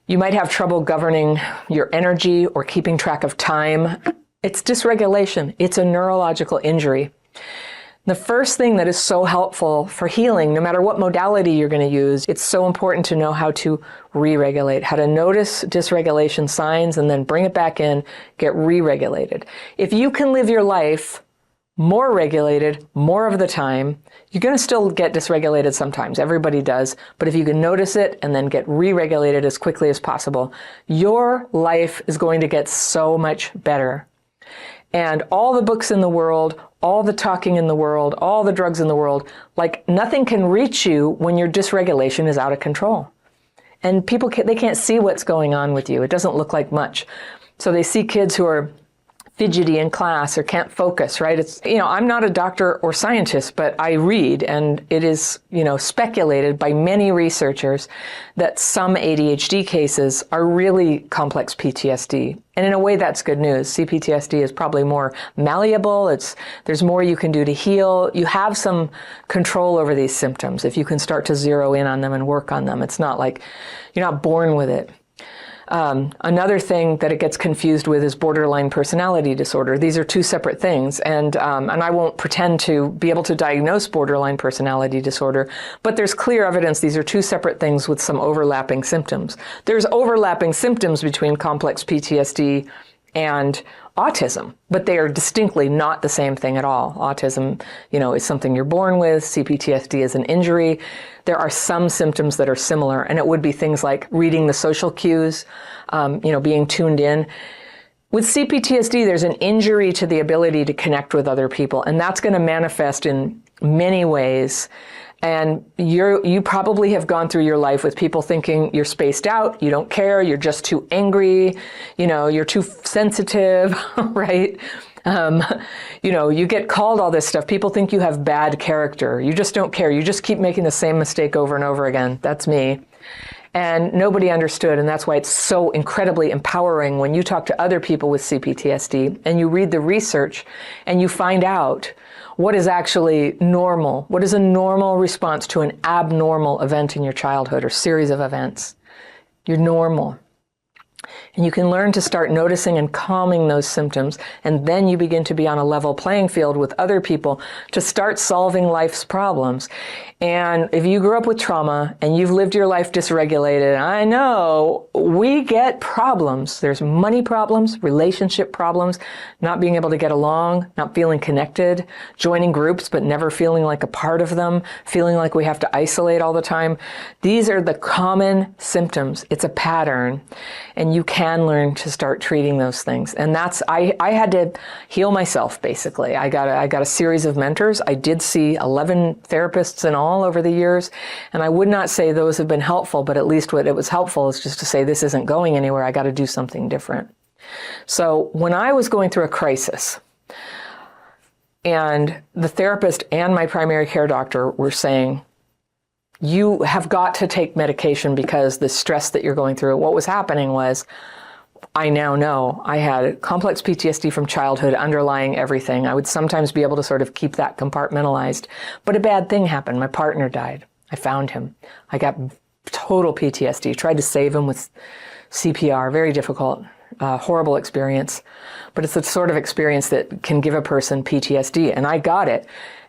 You might have trouble governing your energy or keeping track of time. It's dysregulation. It's a neurological injury. The first thing that is so helpful for healing, no matter what modality you're going to use, it's so important to know how to re-regulate, how to notice dysregulation signs and then bring it back in, get re-regulated. If you can live your life more regulated more of the time, you're going to still get dysregulated sometimes. Everybody does. But if you can notice it and then get re-regulated as quickly as possible, your life is going to get so much better. And all the books in the world, all the talking in the world, all the drugs in the world, like nothing can reach you when your dysregulation is out of control. And people, they can't see what's going on with you. It doesn't look like much. So they see kids who are fidgety in class or can't focus, right? It's, I'm not a doctor or scientist, but I read, and it is, speculated by many researchers that some ADHD cases are really complex PTSD. And in a way, that's good news. CPTSD is probably more malleable. There's more you can do to heal. You have some control over these symptoms if you can start to zero in on them and work on them. It's not like you're not born with it. Another thing that it gets confused with is borderline personality disorder. These are two separate things, and I won't pretend to be able to diagnose borderline personality disorder, but there's clear evidence these are two separate things with some overlapping symptoms. There's overlapping symptoms between complex PTSD and autism, but they are distinctly not the same thing at all. Autism, is something you're born with. CPTSD is an injury. There are some symptoms that are similar, and it would be things like reading the social cues, being tuned in. With CPTSD, there's an injury to the ability to connect with other people, and that's going to manifest in many ways. And you probably have gone through your life with people thinking you're spaced out, you don't care, you're just too angry, you're too sensitive, right? You get called all this stuff. People think you have bad character. You just don't care. You just keep making the same mistake over and over again. That's me. And nobody understood, and that's why it's so incredibly empowering when you talk to other people with CPTSD and you read the research and you find out what is actually normal. What is a normal response to an abnormal event in your childhood or series of events? You're normal. And you can learn to start noticing and calming those symptoms, and then you begin to be on a level playing field with other people to start solving life's problems. And if you grew up with trauma and you've lived your life dysregulated, I know we get problems. There's money problems, relationship problems, not being able to get along, not feeling connected, joining groups but never feeling like a part of them, feeling like we have to isolate all the time. These are the common symptoms. It's a pattern, and you can learn to start treating those things. And that's, I had to heal myself, basically. I got a series of mentors. I did see 11 therapists in all over the years, and I would not say those have been helpful, but at least what it was helpful is just to say, this isn't going anywhere. I got to do something different. So when I was going through a crisis, and the therapist and my primary care doctor were saying, you have got to take medication because the stress that you're going through. What was happening was, I now know I had complex PTSD from childhood underlying everything. I would sometimes be able to sort of keep that compartmentalized. But a bad thing happened. My partner died. I found him. I got total PTSD. Tried to save him with CPR. Very difficult, horrible experience. But it's the sort of experience that can give a person PTSD. And I got it.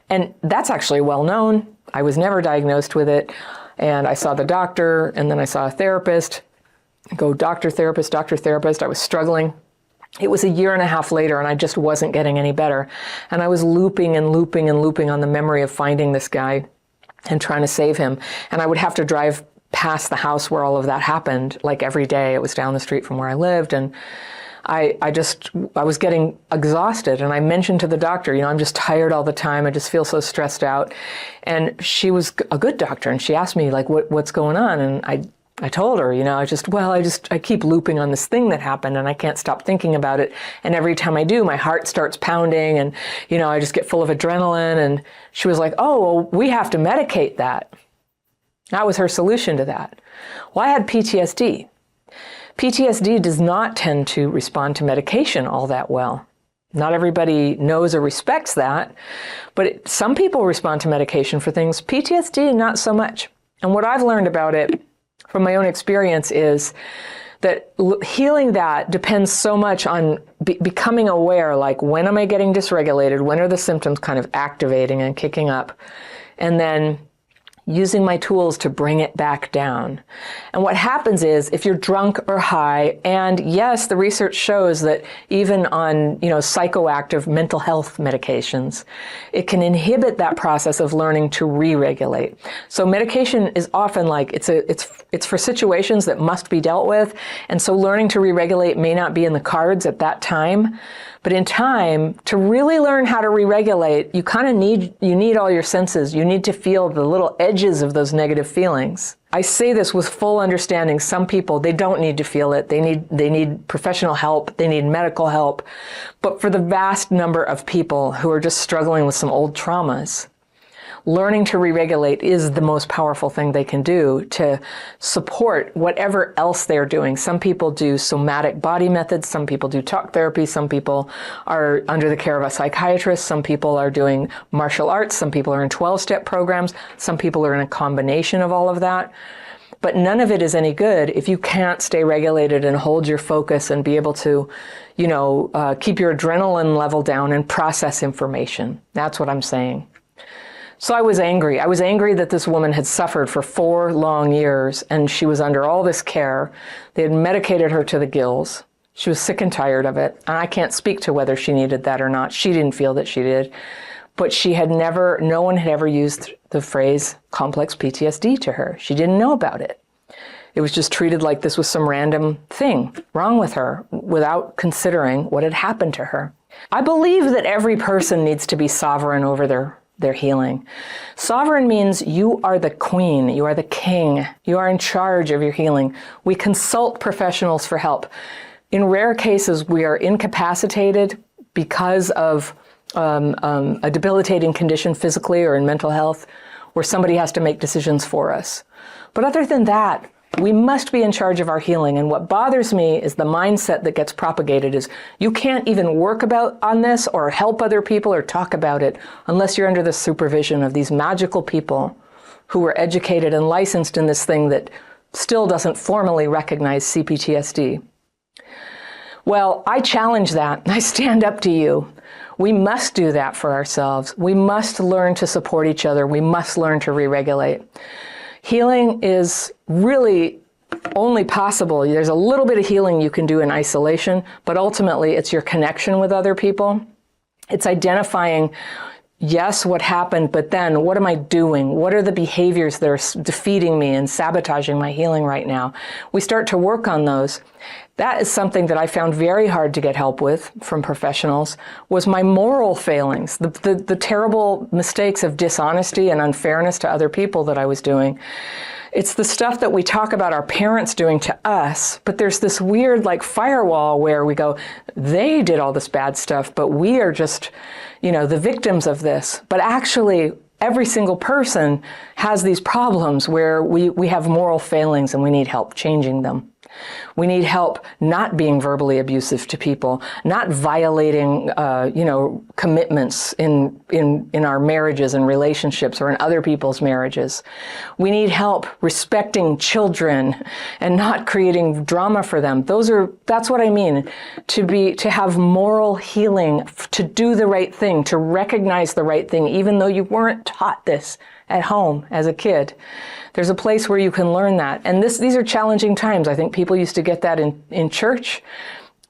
And that's actually well known. I was never diagnosed with it. And I saw the doctor, and then I saw a therapist. Go doctor, therapist, doctor, therapist. I was struggling. It was a year and a half later, and I just wasn't getting any better. And I was looping and looping and looping on the memory of finding this guy and trying to save him. And I would have to drive past the house where all of that happened, like every day. It was down the street from where I lived. And I was getting exhausted. And I mentioned to the doctor, I'm just tired all the time. I just feel so stressed out. And she was a good doctor. And she asked me, like, what's going on? And I told her, I keep looping on this thing that happened, and I can't stop thinking about it. And every time I do, my heart starts pounding, and, I just get full of adrenaline. And she was like, oh, well, we have to medicate that. That was her solution to that. Well, I had PTSD. PTSD does not tend to respond to medication all that well. Not everybody knows or respects that, but some people respond to medication for things. PTSD, not so much. And what I've learned about it from my own experience is that healing that depends so much on becoming aware, like, when am I getting dysregulated? When are the symptoms kind of activating and kicking up? And then using my tools to bring it back down. And what happens is, if you're drunk or high, and yes, the research shows that even on, psychoactive mental health medications, it can inhibit that process of learning to re-regulate. So medication is often like, it's for situations that must be dealt with. And so learning to re-regulate may not be in the cards at that time. But in time, to really learn how to re-regulate, you kind of need all your senses. You need to feel the little edges of those negative feelings. I say this with full understanding. Some people, they don't need to feel it. They need professional help. They need medical help. But for the vast number of people who are just struggling with some old traumas, learning to re-regulate is the most powerful thing they can do to support whatever else they're doing. Some people do somatic body methods. Some people do talk therapy. Some people are under the care of a psychiatrist. Some people are doing martial arts. Some people are in 12-step programs. Some people are in a combination of all of that. But none of it is any good if you can't stay regulated and hold your focus and be able to, keep your adrenaline level down and process information. That's what I'm saying. So I was angry. I was angry that this woman had suffered for 4 long years, and she was under all this care. They had medicated her to the gills. She was sick and tired of it. And I can't speak to whether she needed that or not. She didn't feel that she did. But no one had ever used the phrase complex PTSD to her. She didn't know about it. It was just treated like this was some random thing wrong with her without considering what had happened to her. I believe that every person needs to be sovereign over their healing. Sovereign means you are the queen, you are the king, you are in charge of your healing. We consult professionals for help. In rare cases, we are incapacitated because of a debilitating condition physically or in mental health, where somebody has to make decisions for us. But other than that, We must be in charge of our healing. And what bothers me is the mindset that gets propagated is you can't even work on this or help other people or talk about it unless you're under the supervision of these magical people who were educated and licensed in this thing that still doesn't formally recognize CPTSD. Well, I challenge that. I stand up to you. We must do that for ourselves. We must learn to support each other. We must learn to re-regulate. Healing is really only possible. There's a little bit of healing you can do in isolation, but ultimately it's your connection with other people. It's identifying, yes, what happened, but then what am I doing? What are the behaviors that are defeating me and sabotaging my healing right now? We start to work on those. That is something that I found very hard to get help with from professionals, was my moral failings, the terrible mistakes of dishonesty and unfairness to other people that I was doing. It's the stuff that we talk about our parents doing to us, but there's this weird like firewall where we go, they did all this bad stuff, but we are just, the victims of this. But actually, every single person has these problems where we have moral failings and we need help changing them. We need help not being verbally abusive to people, not violating, commitments in our marriages and relationships or in other people's marriages. We need help respecting children and not creating drama for them. That's what I mean, to have moral healing, to do the right thing, to recognize the right thing, even though you weren't taught this at home as a kid. There's a place where you can learn that. And these are challenging times. I think people used to get that in church.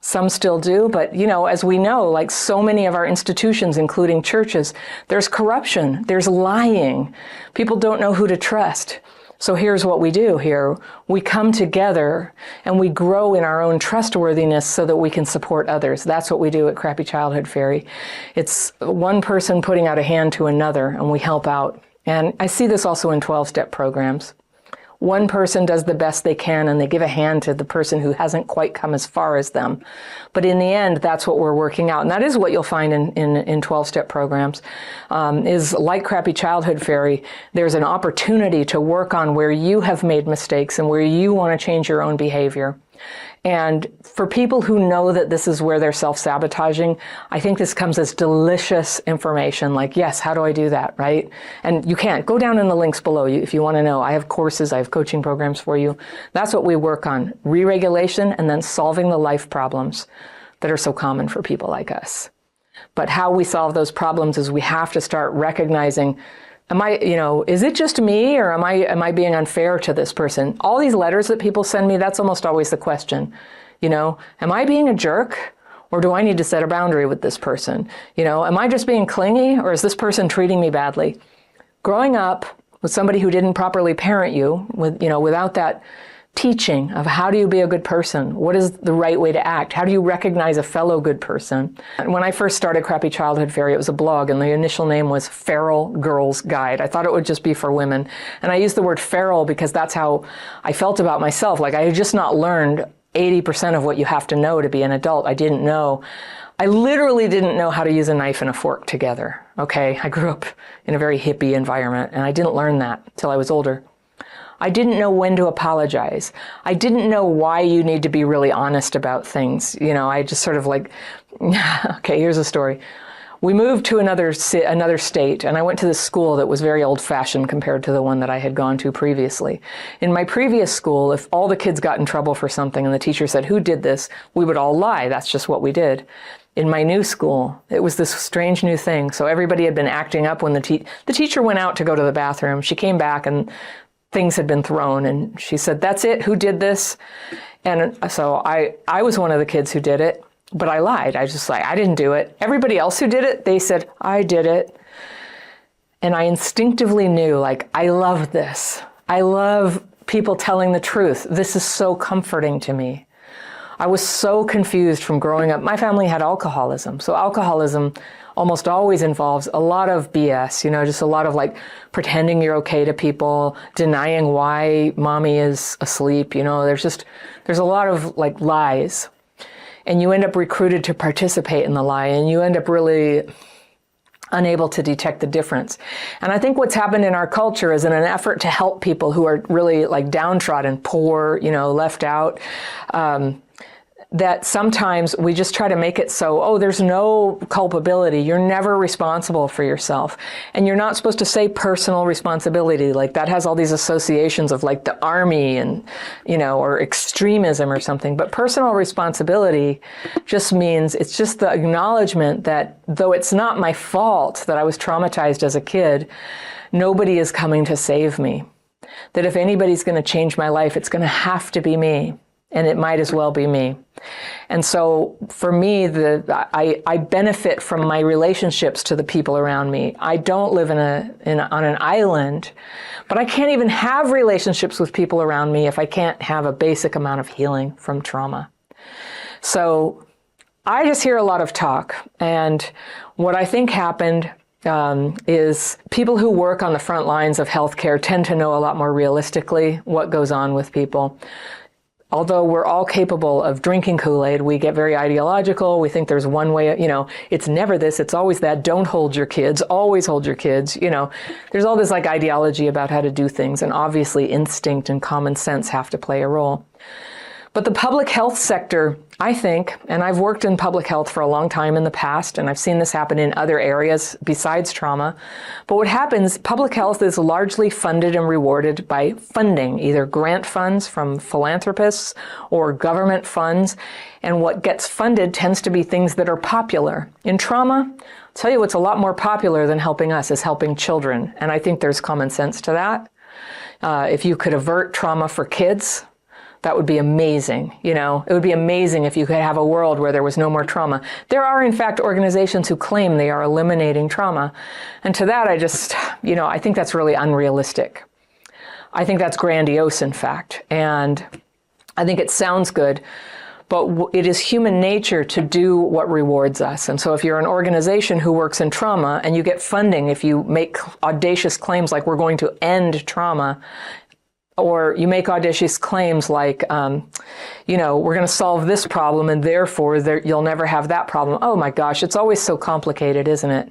Some still do. But, as we know, like so many of our institutions, including churches, there's corruption. There's lying. People don't know who to trust. So here's what we do here. We come together and we grow in our own trustworthiness so that we can support others. That's what we do at Crappy Childhood Fairy. It's one person putting out a hand to another, and we help out. And I see this also in 12-step programs. One person does the best they can and they give a hand to the person who hasn't quite come as far as them. But in the end, that's what we're working out. And that is what you'll find in 12-step programs, is like Crappy Childhood Fairy, there's an opportunity to work on where you have made mistakes and where you want to change your own behavior. And for people who know that this is where they're self-sabotaging, I think this comes as delicious information, like, yes, how do I do that, right? And you can't. Go down in the links below if you want to know. I have courses, I have coaching programs for you. That's what we work on, re-regulation and then solving the life problems that are so common for people like us. But how we solve those problems is we have to start recognizing, is it just me, or am I being unfair to this person? All these letters that people send me, that's almost always the question. Am I being a jerk, or do I need to set a boundary with this person? Am I just being clingy, or is this person treating me badly? Growing up with somebody who didn't properly parent you, without that teaching of how do you be a good person? What is the right way to act? How do you recognize a fellow good person? And when I first started Crappy Childhood Fairy, it was a blog, and the initial name was Feral Girls Guide. I thought it would just be for women. And I used the word feral because that's how I felt about myself. Like I had just not learned 80% of what you have to know to be an adult. I didn't know. I literally didn't know how to use a knife and a fork together. Okay, I grew up in a very hippie environment, and I didn't learn that till I was older. I didn't know when to apologize. I didn't know why you need to be really honest about things. I just sort of like, okay, here's a story. We moved to another state, and I went to this school that was very old-fashioned compared to the one that I had gone to previously. In my previous school, if all the kids got in trouble for something and the teacher said, who did this? We would all lie. That's just what we did. In my new school, it was this strange new thing. So everybody had been acting up when the teacher went out to go to the bathroom. She came back and things had been thrown, and she said, that's it, who did this? And so I was one of the kids who did it, but I lied. I was just like, I didn't do it. Everybody else who did it, they said, I did it. And I instinctively knew, like, I love this. I love people telling the truth. This is so comforting to me. I was so confused from growing up. My family had alcoholism. So alcoholism almost always involves a lot of BS, just a lot of like pretending you're okay to people, denying why mommy is asleep. There's a lot of like lies. And you end up recruited to participate in the lie, and you end up really unable to detect the difference. And I think what's happened in our culture is in an effort to help people who are really like downtrodden, poor, left out, that sometimes we just try to make it so, oh, there's no culpability. You're never responsible for yourself. And you're not supposed to say personal responsibility. Like that has all these associations of like the army and, or extremism or something. But personal responsibility just means it's just the acknowledgement that though it's not my fault that I was traumatized as a kid, nobody is coming to save me. That if anybody's going to change my life, it's going to have to be me. And it might as well be me. And so for me, I benefit from my relationships to the people around me. I don't live on an island, but I can't even have relationships with people around me if I can't have a basic amount of healing from trauma. So I just hear a lot of talk. And what I think happened is people who work on the front lines of healthcare tend to know a lot more realistically what goes on with people. Although we're all capable of drinking Kool-Aid, we get very ideological. We think there's one way, it's never this, it's always that. Don't hold your kids, always hold your kids. There's all this like ideology about how to do things. And obviously instinct and common sense have to play a role. But the public health sector, I think, and I've worked in public health for a long time in the past, and I've seen this happen in other areas besides trauma. But what happens, public health is largely funded and rewarded by funding, either grant funds from philanthropists or government funds. And what gets funded tends to be things that are popular. In trauma, I'll tell you what's a lot more popular than helping us is helping children. And I think there's common sense to that. If you could avert trauma for kids, that would be amazing. It would be amazing if you could have a world where there was no more trauma. There are, in fact, organizations who claim they are eliminating trauma. And to that, I think that's really unrealistic. I think that's grandiose, in fact. And I think it sounds good, but it is human nature to do what rewards us. And so if you're an organization who works in trauma and you get funding, if you make audacious claims like we're going to end trauma, or you make audacious claims like, we're going to solve this problem and therefore you'll never have that problem. Oh my gosh, it's always so complicated, isn't it?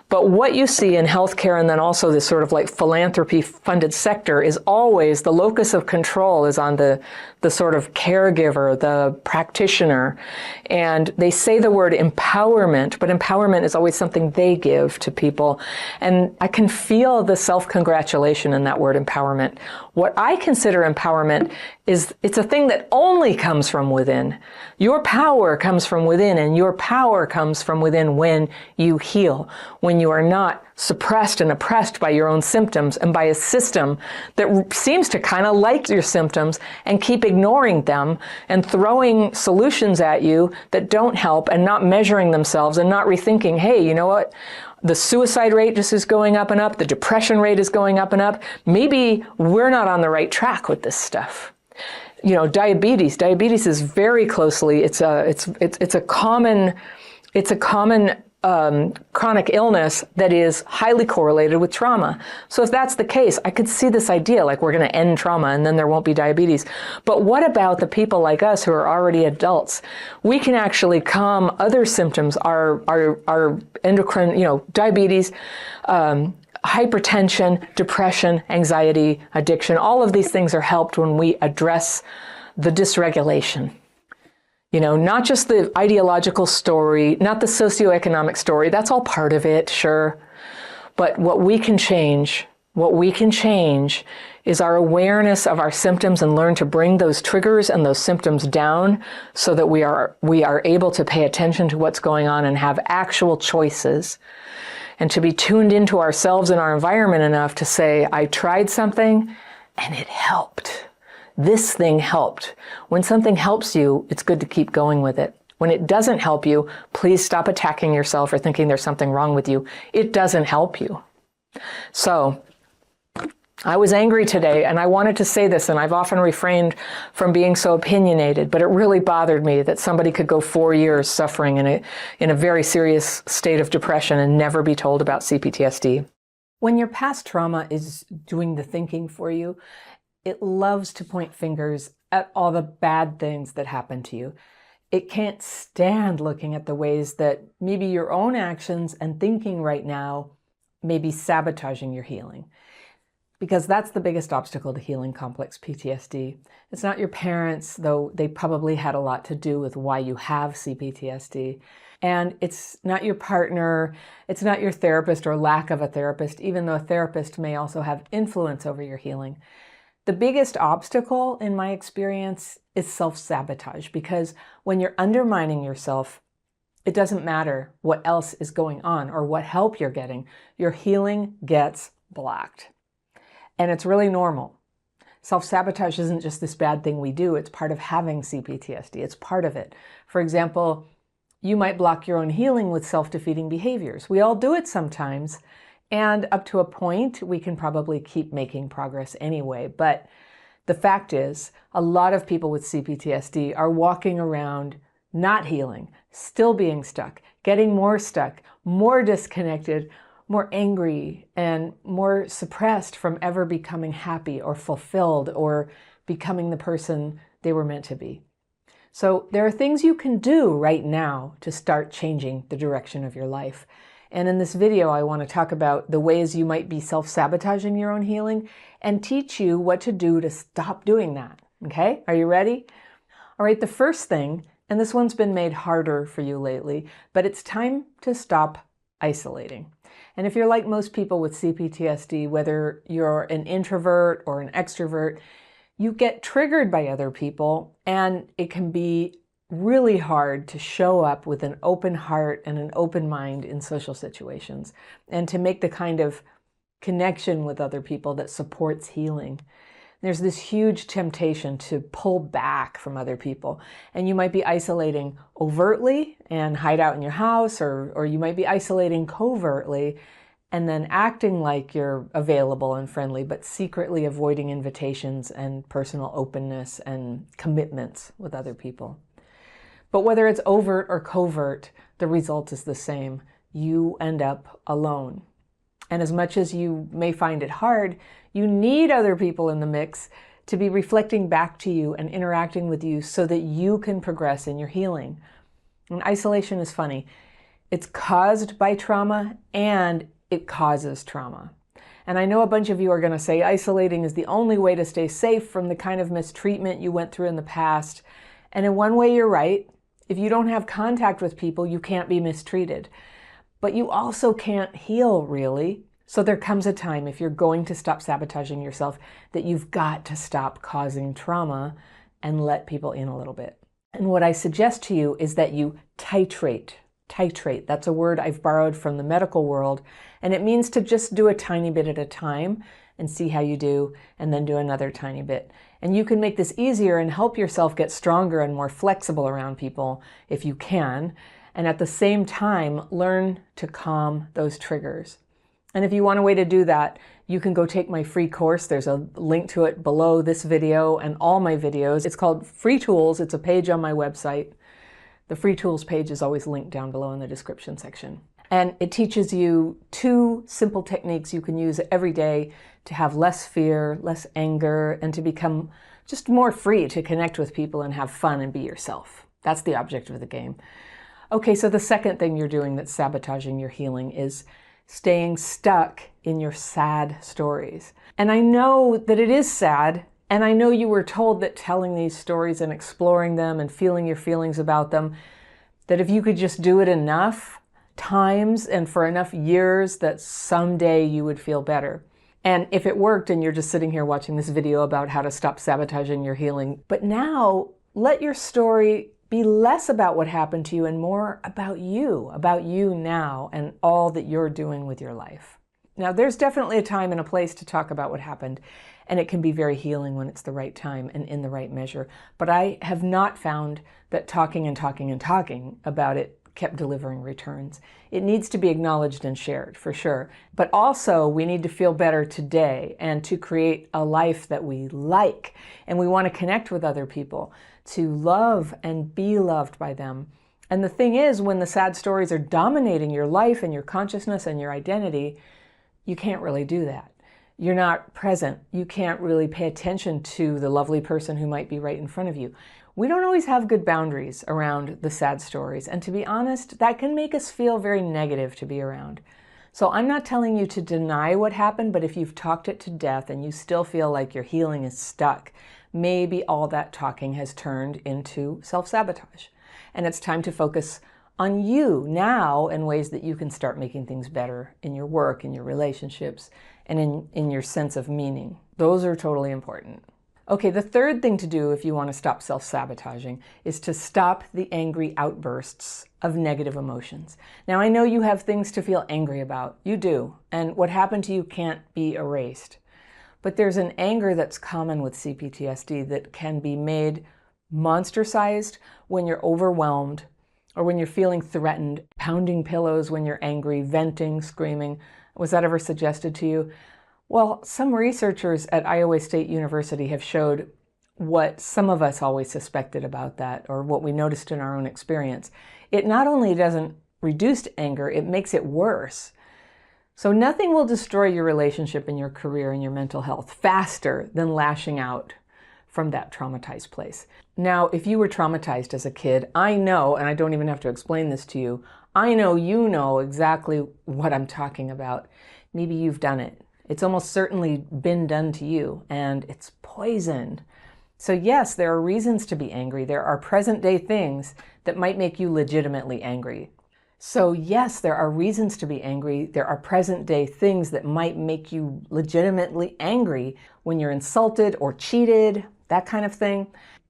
But what you see in healthcare and then also this sort of like philanthropy funded sector is always the locus of control is on the sort of caregiver, the practitioner. And they say the word empowerment, but empowerment is always something they give to people. And I can feel the self-congratulation in that word empowerment. What I consider empowerment is it's a thing that only comes from within. Your power comes from within, and your power comes from within when you heal, when you are not suppressed and oppressed by your own symptoms and by a system that seems to kind of like your symptoms and keep ignoring them and throwing solutions at you that don't help and not measuring themselves and not rethinking, hey, you know what? The suicide rate just is going up and up. The depression rate is going up and up. Maybe we're not on the right track with this stuff. Diabetes. Diabetes is very closely. It's a common chronic illness that is highly correlated with trauma. So if that's the case, I could see this idea like we're going to end trauma and then there won't be diabetes. But what about the people like us who are already adults? We can actually calm other symptoms, our endocrine, diabetes, hypertension, depression, anxiety, addiction. All of these things are helped when we address the dysregulation. Not just the ideological story, not the socioeconomic story. That's all part of it, sure. But what we can change is our awareness of our symptoms and learn to bring those triggers and those symptoms down so that we are able to pay attention to what's going on and have actual choices. And to be tuned into ourselves and our environment enough to say, I tried something and it helped. This thing helped. When something helps you, it's good to keep going with it. When it doesn't help you, please stop attacking yourself or thinking there's something wrong with you. It doesn't help you. So I was angry today and I wanted to say this, and I've often refrained from being so opinionated, but it really bothered me that somebody could go 4 years suffering in a very serious state of depression and never be told about CPTSD. When your past trauma is doing the thinking for you, it loves to point fingers at all the bad things that happened to you. It can't stand looking at the ways that maybe your own actions and thinking right now may be sabotaging your healing. Because that's the biggest obstacle to healing complex PTSD. It's not your parents, though they probably had a lot to do with why you have CPTSD. And it's not your partner, it's not your therapist or lack of a therapist, even though a therapist may also have influence over your healing. The biggest obstacle, in my experience, is self-sabotage, because when you're undermining yourself, it doesn't matter what else is going on or what help you're getting. Your healing gets blocked. And it's really normal. Self-sabotage isn't just this bad thing we do. It's part of having CPTSD. It's part of it. For example, you might block your own healing with self-defeating behaviors. We all do it sometimes. And up to a point, we can probably keep making progress anyway. But the fact is, a lot of people with CPTSD are walking around not healing, still being stuck, getting more stuck, more disconnected, more angry, and more suppressed from ever becoming happy or fulfilled or becoming the person they were meant to be. So there are things you can do right now to start changing the direction of your life. And in this video, I want to talk about the ways you might be self-sabotaging your own healing and teach you what to do to stop doing that. Okay? Are you ready? All right, the first thing, and this one's been made harder for you lately, but it's time to stop isolating. And if you're like most people with CPTSD, whether you're an introvert or an extrovert, you get triggered by other people, and it can be really hard to show up with an open heart and an open mind in social situations and to make the kind of connection with other people that supports healing. There's this huge temptation to pull back from other people, and you might be isolating overtly and hide out in your house, or you might be isolating covertly and then acting like you're available and friendly, but secretly avoiding invitations and personal openness and commitments with other people. But whether it's overt or covert, the result is the same. You end up alone. And as much as you may find it hard, you need other people in the mix to be reflecting back to you and interacting with you so that you can progress in your healing. And isolation is funny. It's caused by trauma and it causes trauma. And I know a bunch of you are going to say isolating is the only way to stay safe from the kind of mistreatment you went through in the past. And in one way, you're right. If you don't have contact with people, you can't be mistreated. But you also can't heal, really. So there comes a time, if you're going to stop sabotaging yourself, that you've got to stop causing trauma and let people in a little bit. And what I suggest to you is that you titrate. Titrate, that's a word I've borrowed from the medical world, and it means to just do a tiny bit at a time and see how you do, and then do another tiny bit. And you can make this easier and help yourself get stronger and more flexible around people if you can, and at the same time, learn to calm those triggers. And if you want a way to do that, you can go take my free course. There's a link to it below this video and all my videos. It's called Free Tools. It's a page on my website. The Free Tools page is always linked down below in the description section. And it teaches you 2 simple techniques you can use every day to have less fear, less anger, and to become just more free to connect with people and have fun and be yourself. That's the object of the game. Okay, so the second thing you're doing that's sabotaging your healing is staying stuck in your sad stories. And I know that it is sad, and I know you were told that telling these stories and exploring them and feeling your feelings about them, that if you could just do it enough times and for enough years, that someday you would feel better. And if it worked and you're just sitting here watching this video about how to stop sabotaging your healing, but now let your story be less about what happened to you and more about you now and all that you're doing with your life. Now, there's definitely a time and a place to talk about what happened, and it can be very healing when it's the right time and in the right measure. But I have not found that talking and talking and talking about it kept delivering returns. It needs to be acknowledged and shared, for sure. But also, we need to feel better today and to create a life that we like. And we want to connect with other people, to love and be loved by them. And the thing is, when the sad stories are dominating your life and your consciousness and your identity, you can't really do that. You're not present. You can't really pay attention to the lovely person who might be right in front of you. We don't always have good boundaries around the sad stories, and to be honest, that can make us feel very negative to be around. So I'm not telling you to deny what happened, but if you've talked it to death and you still feel like your healing is stuck, maybe all that talking has turned into self-sabotage. And it's time to focus on you now in ways that you can start making things better in your work, in your relationships, and in your sense of meaning. Those are totally important. Okay, the third thing to do if you want to stop self-sabotaging is to stop the angry outbursts of negative emotions. Now, I know you have things to feel angry about. You do. And what happened to you can't be erased. But there's an anger that's common with CPTSD that can be made monster-sized when you're overwhelmed or when you're feeling threatened, pounding pillows when you're angry, venting, screaming. Was that ever suggested to you? Well, some researchers at Iowa State University have showed what some of us always suspected about that, or what we noticed in our own experience. It not only doesn't reduce anger, it makes it worse. So nothing will destroy your relationship and your career and your mental health faster than lashing out from that traumatized place. Now, if you were traumatized as a kid, I know, and I don't even have to explain this to you, I know you know exactly what I'm talking about. Maybe you've done it. It's almost certainly been done to you, and it's poison. So yes, there are reasons to be angry. There are present-day things that might make you legitimately angry. So yes, there are reasons to be angry. There are present-day things that might make you legitimately angry when you're insulted or cheated, that kind of thing.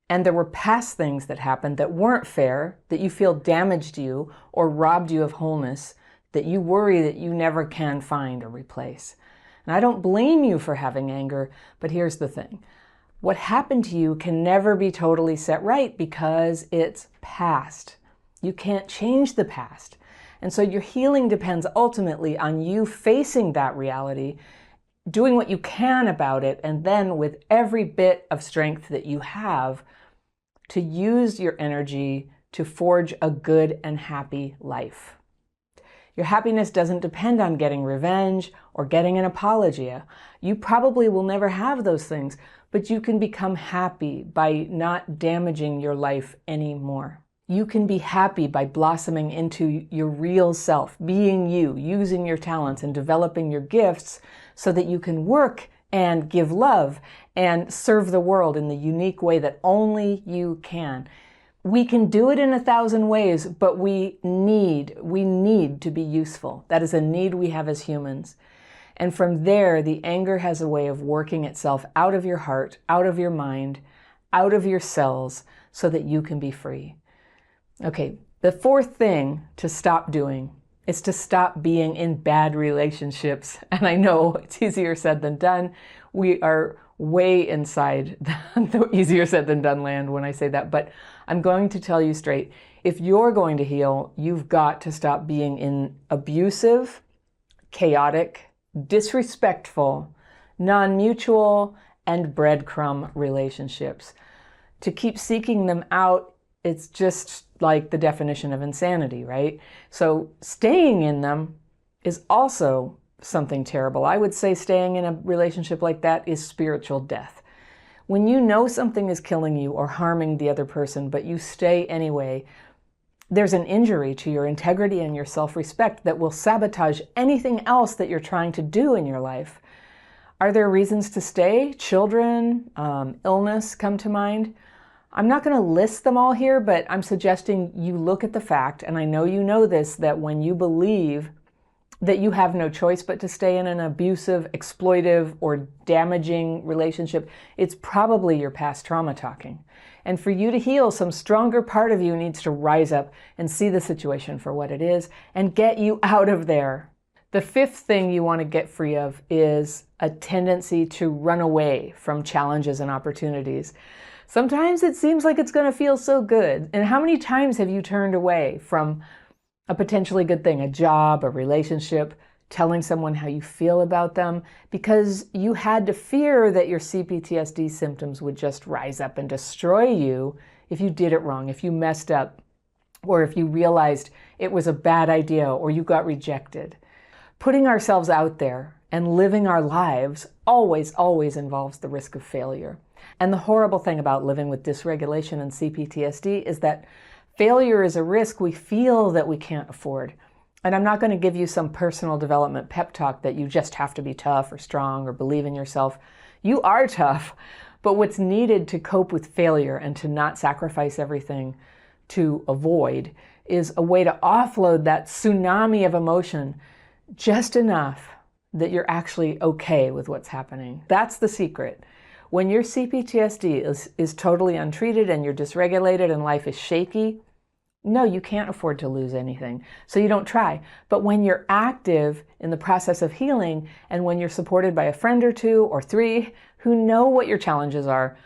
And there were past things that happened that weren't fair, that you feel damaged you or robbed you of wholeness, that you worry that you never can find or replace. And I don't blame you for having anger, but here's the thing. What happened to you can never be totally set right because it's past. You can't change the past. And so your healing depends ultimately on you facing that reality, doing what you can about it, and then with every bit of strength that you have to use your energy to forge a good and happy life. Your happiness doesn't depend on getting revenge or getting an apology. You probably will never have those things, but you can become happy by not damaging your life anymore. You can be happy by blossoming into your real self, being you, using your talents and developing your gifts so that you can work and give love and serve the world in the unique way that only you can. We can do it in 1,000 ways, but we need to be useful. That is a need we have as humans. And from there, the anger has a way of working itself out of your heart, out of your mind, out of your cells, so that you can be free. Okay, the fourth thing to stop doing is to stop being in bad relationships. And I know it's easier said than done. We are way inside the easier said than done land when I say that, but I'm going to tell you straight, if you're going to heal, you've got to stop being in abusive, chaotic, disrespectful, non-mutual, and breadcrumb relationships. To keep seeking them out, it's just like the definition of insanity, right? So staying in them is also something terrible. I would say staying in a relationship like that is spiritual death. When you know something is killing you or harming the other person, but you stay anyway, there's an injury to your integrity and your self-respect that will sabotage anything else that you're trying to do in your life. Are there reasons to stay? Children, illness come to mind. I'm not going to list them all here, but I'm suggesting you look at the fact, and I know you know this, that when you believe that you have no choice but to stay in an abusive, exploitive, or damaging relationship, it's probably your past trauma talking. And for you to heal, some stronger part of you needs to rise up and see the situation for what it is and get you out of there. The fifth thing you want to get free of is a tendency to run away from challenges and opportunities. Sometimes it seems like it's going to feel so good. And how many times have you turned away from a potentially good thing, a job, a relationship, telling someone how you feel about them, because you had to fear that your CPTSD symptoms would just rise up and destroy you if you did it wrong, if you messed up, or if you realized it was a bad idea or you got rejected. Putting ourselves out there and living our lives always involves the risk of failure. And the horrible thing about living with dysregulation and CPTSD is that failure is a risk we feel that we can't afford. And I'm not going to give you some personal development pep talk that you just have to be tough or strong or believe in yourself. You are tough, but what's needed to cope with failure and to not sacrifice everything to avoid is a way to offload that tsunami of emotion just enough that you're actually okay with what's happening. That's the secret. When your CPTSD is totally untreated and you're dysregulated and life is shaky, no, you can't afford to lose anything, so you don't try. But when you're active in the process of healing and when you're supported by a friend or two or three who know what your challenges are,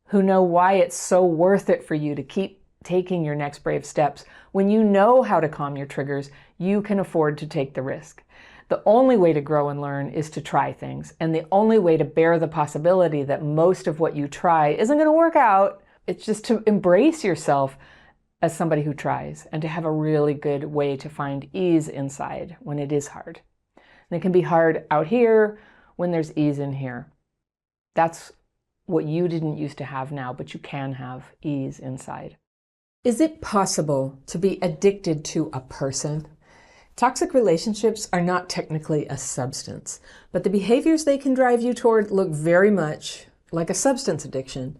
who know why it's so worth it for you to keep taking your next brave steps, when you know how to calm your triggers, you can afford to take the risk. The only way to grow and learn is to try things. And the only way to bear the possibility that most of what you try isn't going to work out, it's just to embrace yourself as somebody who tries and to have a really good way to find ease inside when it is hard. And it can be hard out here when there's ease in here. That's what you didn't used to have now, but you can have ease inside. Is it possible to be addicted to a person? Toxic relationships are not technically a substance, but the behaviors they can drive you toward look very much like a substance addiction.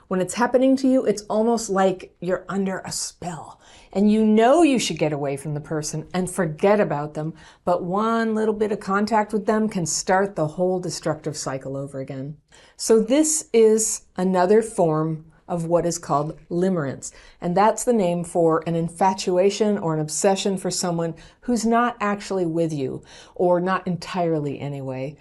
When it's happening to you, it's almost like you're under a spell and you know you should get away from the person and forget about them, but one little bit of contact with them can start the whole destructive cycle over again. So this is another form of what is called limerence, and that's the name for an infatuation or an obsession for someone who's not actually with you, or not entirely anyway.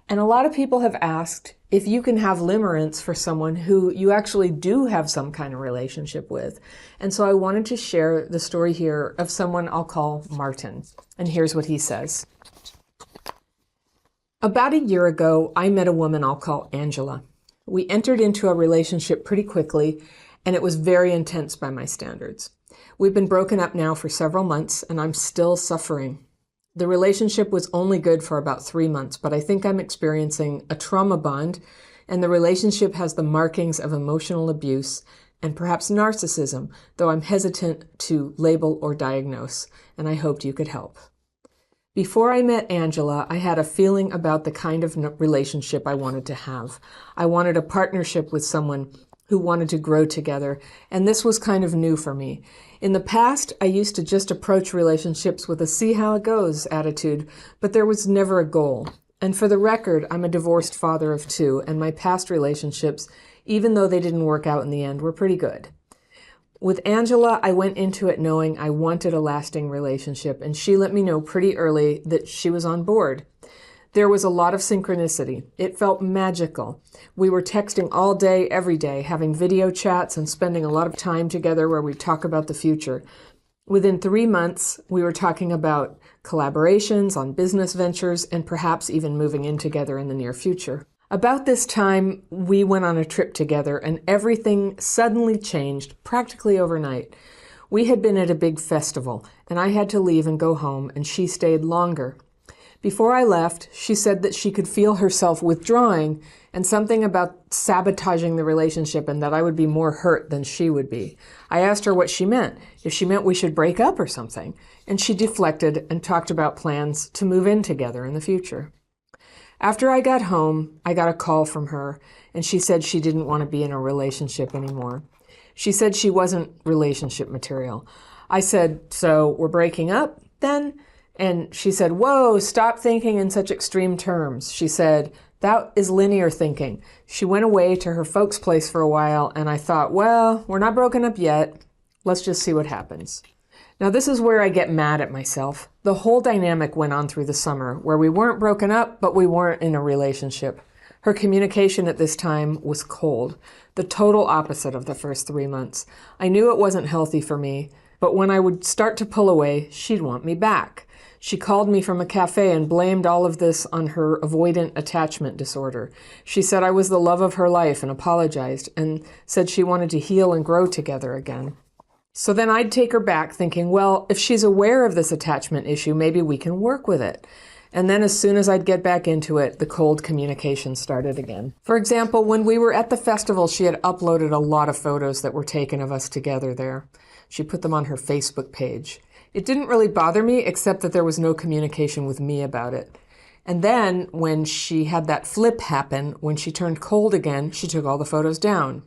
And a lot of people have asked if you can have limerence for someone who you actually do have some kind of relationship with. And so I wanted to share the story here of someone I'll call Martin. And here's what he says. About a year ago, I met a woman I'll call Angela. We entered into a relationship pretty quickly, and it was very intense by my standards. We've been broken up now for several months, and I'm still suffering. The relationship was only good for about 3 months, but I think I'm experiencing a trauma bond, and the relationship has the markings of emotional abuse and perhaps narcissism, though I'm hesitant to label or diagnose, and I hoped you could help. Before I met Angela, I had a feeling about the kind of relationship I wanted to have. I wanted a partnership with someone who wanted to grow together, and this was kind of new for me. In the past, I used to just approach relationships with a see how it goes attitude, but there was never a goal. And for the record, I'm a divorced father of 2, and my past relationships, even though they didn't work out in the end, were pretty good. With Angela, I went into it knowing I wanted a lasting relationship, and she let me know pretty early that she was on board. There was a lot of synchronicity. It felt magical. We were texting all day, every day, having video chats and spending a lot of time together where we talk about the future. Within 3 months, we were talking about collaborations on business ventures and perhaps even moving in together in the near future. About this time, we went on a trip together and everything suddenly changed practically overnight. We had been at a big festival and I had to leave and go home, and she stayed longer. Before I left, she said that she could feel herself withdrawing and something about sabotaging the relationship and that I would be more hurt than she would be. I asked her what she meant, if she meant we should break up or something, and she deflected and talked about plans to move in together in the future. After I got home, I got a call from her, and she said she didn't want to be in a relationship anymore. She said she wasn't relationship material. I said, so we're breaking up then? And she said, whoa, stop thinking in such extreme terms. She said, that is linear thinking. She went away to her folks' place for a while, and I thought, well, we're not broken up yet. Let's just see what happens. Now, this is where I get mad at myself. The whole dynamic went on through the summer, where we weren't broken up, but we weren't in a relationship. Her communication at this time was cold, the total opposite of the first 3 months. I knew it wasn't healthy for me, but when I would start to pull away, she'd want me back. She called me from a cafe and blamed all of this on her avoidant attachment disorder. She said I was the love of her life and apologized, and said she wanted to heal and grow together again. So then I'd take her back thinking, well, if she's aware of this attachment issue, maybe we can work with it. And then as soon as I'd get back into it, the cold communication started again. For example, when we were at the festival, she had uploaded a lot of photos that were taken of us together there. She put them on her Facebook page. It didn't really bother me, except that there was no communication with me about it. And then when she had that flip happen, when she turned cold again, she took all the photos down.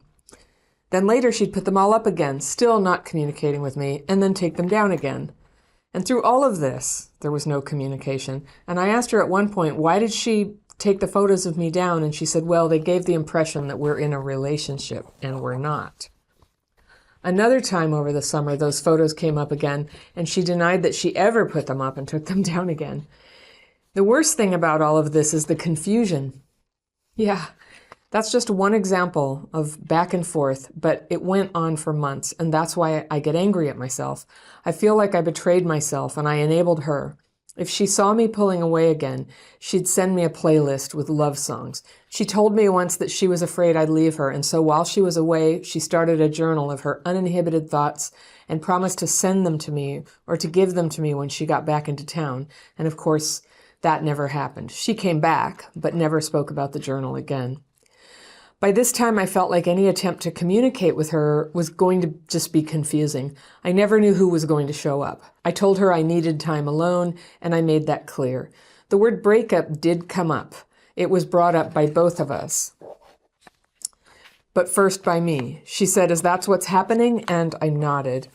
Then later she'd put them all up again, still not communicating with me, and then take them down again. And through all of this, there was no communication. And I asked her at one point, why did she take the photos of me down? And she said, well, they gave the impression that we're in a relationship, and we're not. Another time over the summer, those photos came up again, and she denied that she ever put them up and took them down again. The worst thing about all of this is the confusion. Yeah, that's just one example of back and forth, but it went on for months, and that's why I get angry at myself. I feel like I betrayed myself, and I enabled her. If she saw me pulling away again, she'd send me a playlist with love songs. She told me once that she was afraid I'd leave her, and so while she was away, she started a journal of her uninhibited thoughts and promised to send them to me or to give them to me when she got back into town. And of course, that never happened. She came back, but never spoke about the journal again. By this time, I felt like any attempt to communicate with her was going to just be confusing. I never knew who was going to show up. I told her I needed time alone, and I made that clear. The word breakup did come up. It was brought up by both of us, but first by me. She said, "Is that what's happening?" And I nodded.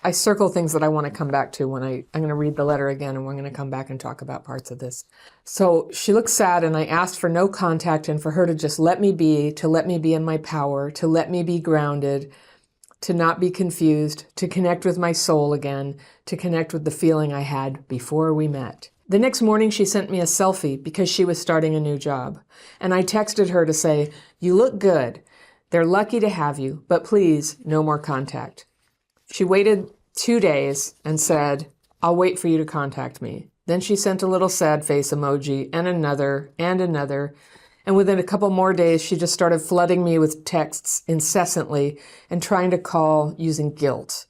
I circle things that I want to come back to when I'm going to read the letter again, and we're going to come back and talk about parts of this. So she looked sad, and I asked for no contact and for her to just let me be, to let me be in my power, to let me be grounded, to not be confused, to connect with my soul again, to connect with the feeling I had before we met. The next morning, she sent me a selfie because she was starting a new job. And I texted her to say, "You look good. They're lucky to have you, but please, no more contact." She waited 2 days and said, "I'll wait for you to contact me." Then she sent a little sad face emoji and another and another. And within a couple more days, she just started flooding me with texts incessantly and trying to call using guilt.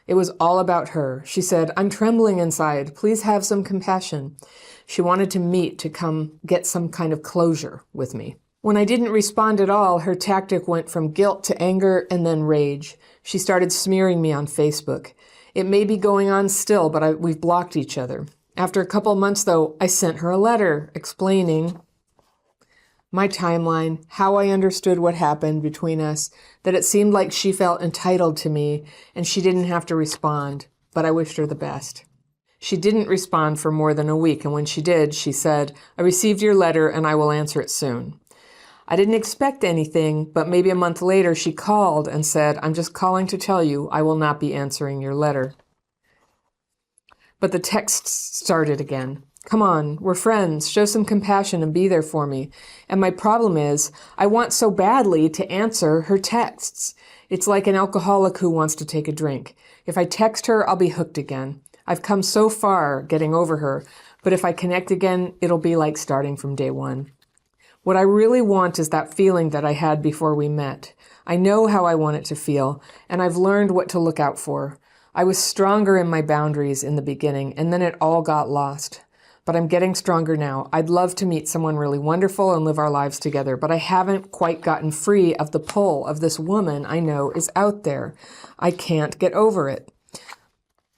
It was all about her. She said, "I'm trembling inside. Please have some compassion." She wanted to meet to come get some kind of closure with me. When I didn't respond at all, her tactic went from guilt to anger and then rage. She started smearing me on Facebook. It may be going on still, but we've blocked each other. After a couple months, though, I sent her a letter explaining my timeline, how I understood what happened between us, that it seemed like she felt entitled to me and she didn't have to respond, but I wished her the best. She didn't respond for more than a week, and when she did, she said, "I received your letter and I will answer it soon." I didn't expect anything, but maybe a month later she called and said, "I'm just calling to tell you I will not be answering your letter." But the texts started again. "Come on, we're friends. Show some compassion and be there for me." And my problem is, I want so badly to answer her texts. It's like an alcoholic who wants to take a drink. If I text her, I'll be hooked again. I've come so far getting over her, but if I connect again, it'll be like starting from day one. What I really want is that feeling that I had before we met. I know how I want it to feel, and I've learned what to look out for. I was stronger in my boundaries in the beginning, and then it all got lost. But I'm getting stronger now. I'd love to meet someone really wonderful and live our lives together, but I haven't quite gotten free of the pull of this woman I know is out there. I can't get over it.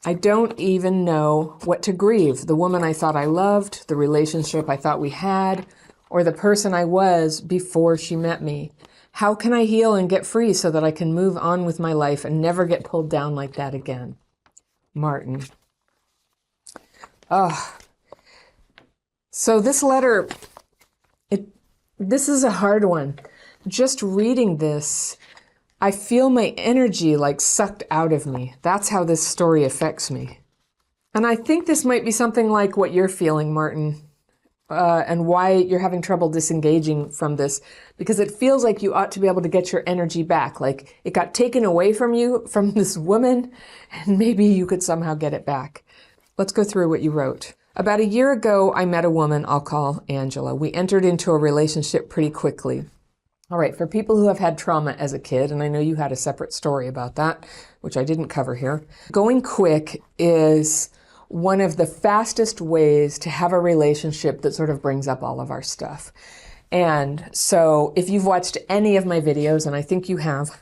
I don't even know what to grieve. The woman I thought I loved, the relationship I thought we had, or the person I was before she met me. How can I heal and get free so that I can move on with my life and never get pulled down like that again? Martin. So this letter, this is a hard one. Just reading this, I feel my energy like sucked out of me. That's how this story affects me. And I think this might be something like what you're feeling, Martin. And why you're having trouble disengaging from this, because it feels like you ought to be able to get your energy back. Like it got taken away from you, from this woman, and maybe you could somehow get it back. Let's go through what you wrote. About a year ago, I met a woman I'll call Angela. We entered into a relationship pretty quickly. All right, for people who have had trauma as a kid, and I know you had a separate story about that, which I didn't cover here, going quick is one of the fastest ways to have a relationship that sort of brings up all of our stuff. And so if you've watched any of my videos, and I think you have,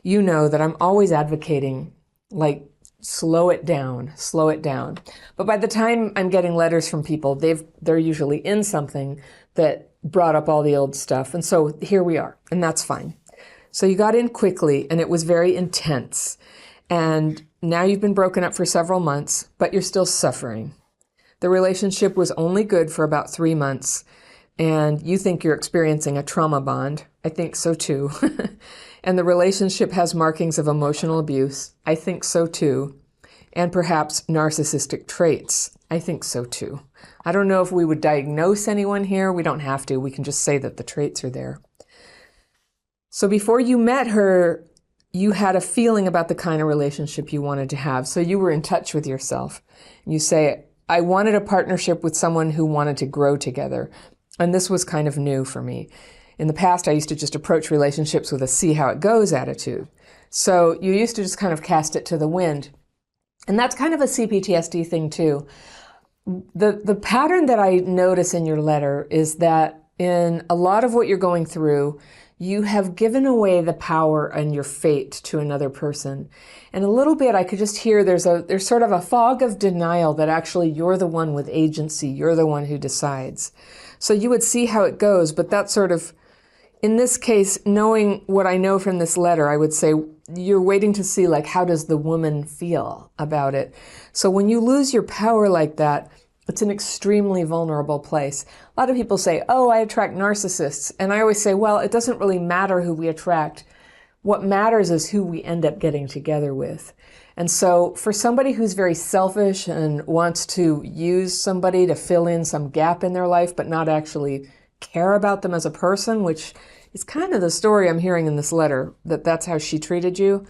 you know that I'm always advocating, like, slow it down, slow it down. But by the time I'm getting letters from people, they're usually in something that brought up all the old stuff. And so here we are, and that's fine. So you got in quickly, and it was very intense. And now you've been broken up for several months, but you're still suffering. The relationship was only good for about 3 months, and you think you're experiencing a trauma bond. I think so too. And the relationship has markings of emotional abuse. I think so too. And perhaps narcissistic traits. I think so too. I don't know if we would diagnose anyone here. We don't have to. We can just say that the traits are there. So before you met her, you had a feeling about the kind of relationship you wanted to have. So you were in touch with yourself. You say, I wanted a partnership with someone who wanted to grow together. And this was kind of new for me. In the past, I used to just approach relationships with a see how it goes attitude. So you used to just kind of cast it to the wind. And that's kind of a CPTSD thing too. The pattern that I notice in your letter is that in a lot of what you're going through, you have given away the power and your fate to another person. And a little bit, I could just hear there's sort of a fog of denial that actually you're the one with agency. You're the one who decides. So you would see how it goes, but that sort of, in this case, knowing what I know from this letter, I would say you're waiting to see, like, how does the woman feel about it? So when you lose your power like that, it's an extremely vulnerable place. A lot of people say, oh, I attract narcissists. And I always say, well, it doesn't really matter who we attract. What matters is who we end up getting together with. And so for somebody who's very selfish and wants to use somebody to fill in some gap in their life, but not actually care about them as a person, which is kind of the story I'm hearing in this letter, that that's how she treated you.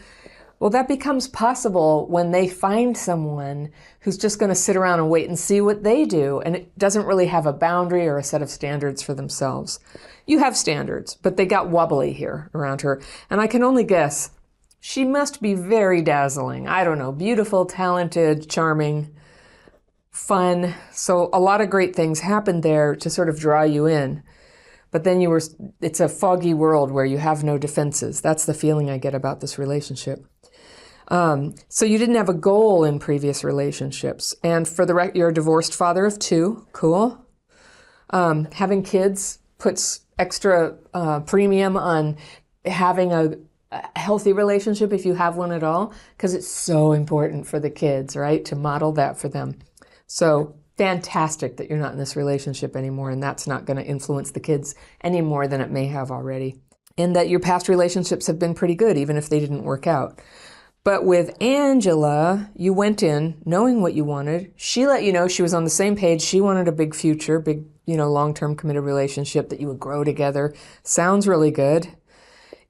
Well, that becomes possible when they find someone who's just going to sit around and wait and see what they do, and it doesn't really have a boundary or a set of standards for themselves. You have standards, but they got wobbly here around her. And I can only guess, she must be very dazzling. I don't know, beautiful, talented, charming, fun. So a lot of great things happened there to sort of draw you in. But then it's a foggy world where you have no defenses. That's the feeling I get about this relationship. So you didn't have a goal in previous relationships. And for the record, you're a divorced father of 2. Cool. Having kids puts extra premium on having a healthy relationship if you have one at all, because it's so important for the kids, right? To model that for them. So fantastic that you're not in this relationship anymore, and that's not going to influence the kids any more than it may have already. And that your past relationships have been pretty good, even if they didn't work out. But with Angela, you went in knowing what you wanted. She let you know she was on the same page. She wanted a big future, big, long-term committed relationship that you would grow together. Sounds really good.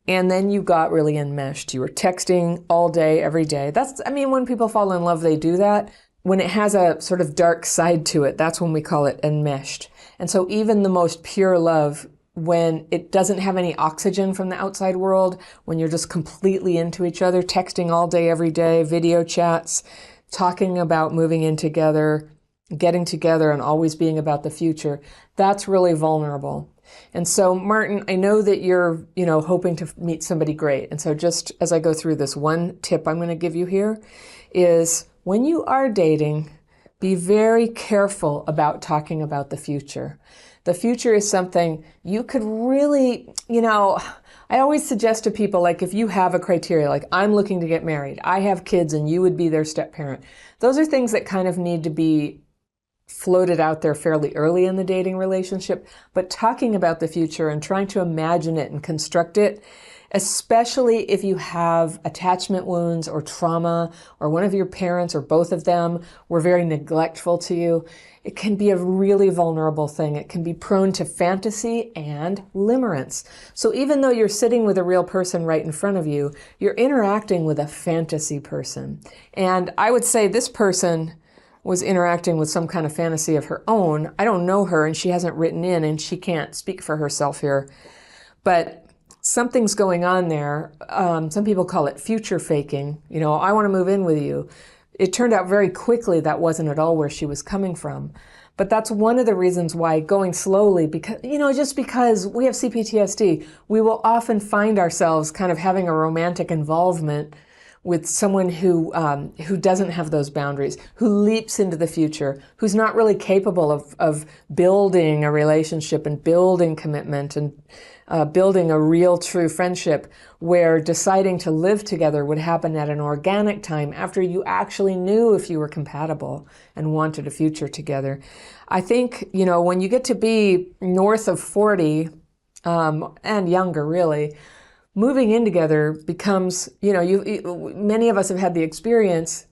And then you got really enmeshed. You were texting all day, every day. When people fall in love, they do that. When it has a sort of dark side to it, that's when we call it enmeshed. And so even the most pure love, when it doesn't have any oxygen from the outside world, when you're just completely into each other, texting all day, every day, video chats, talking about moving in together, getting together, and always being about the future, that's really vulnerable. And so, Martin, I know that you're, hoping to meet somebody great. And so just as I go through this, one tip I'm going to give you here is when you are dating, be very careful about talking about the future. The future is something you could really, I always suggest to people, like, if you have a criteria, like, I'm looking to get married, I have kids, and you would be their step parent. Those are things that kind of need to be floated out there fairly early in the dating relationship. But talking about the future and trying to imagine it and construct it, especially if you have attachment wounds or trauma, or one of your parents or both of them were very neglectful to you, it can be a really vulnerable thing. It can be prone to fantasy and limerence. So even though you're sitting with a real person right in front of you, you're interacting with a fantasy person. And I would say this person was interacting with some kind of fantasy of her own. I don't know her, and she hasn't written in, and she can't speak for herself here. But something's going on there. Some people call it future faking. I want to move in with you. It turned out very quickly that wasn't at all where she was coming from. But that's one of the reasons why going slowly, because, just because we have CPTSD, we will often find ourselves kind of having a romantic involvement with someone who doesn't have those boundaries, who leaps into the future, who's not really capable of building a relationship and building commitment and building a real, true friendship, where deciding to live together would happen at an organic time after you actually knew if you were compatible and wanted a future together. I think, when you get to be north of 40, and younger really, moving in together becomes, many of us have had the experience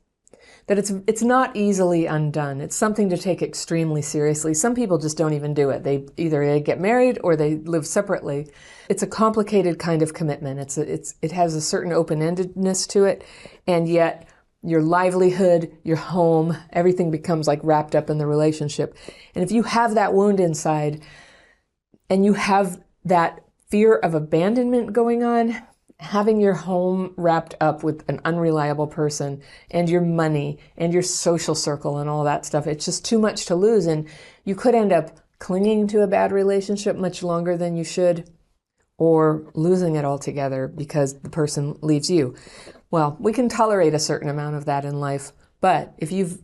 that it's not easily undone. It's something to take extremely seriously. Some people just don't even do it. They get married or they live separately. It's a complicated kind of commitment. It has a certain open-endedness to it, and yet your livelihood, your home, everything becomes like wrapped up in the relationship. And if you have that wound inside and you have that fear of abandonment going on, having your home wrapped up with an unreliable person and your money and your social circle and all that stuff, it's just too much to lose. And you could end up clinging to a bad relationship much longer than you should, or losing it altogether because the person leaves you. Well, we can tolerate a certain amount of that in life, but if you've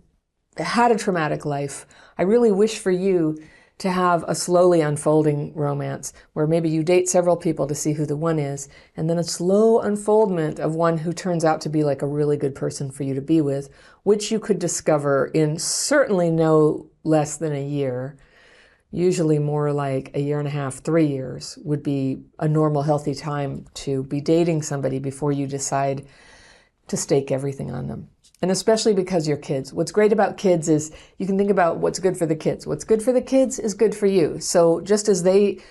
had a traumatic life, I really wish for you to have a slowly unfolding romance where maybe you date several people to see who the one is, and then a slow unfoldment of one who turns out to be like a really good person for you to be with, which you could discover in certainly no less than a year. Usually more like a year and a half, 3 years would be a normal, healthy time to be dating somebody before you decide to stake everything on them. And especially because you're kids. What's great about kids is you can think about what's good for the kids. What's good for the kids is good for you. So just as it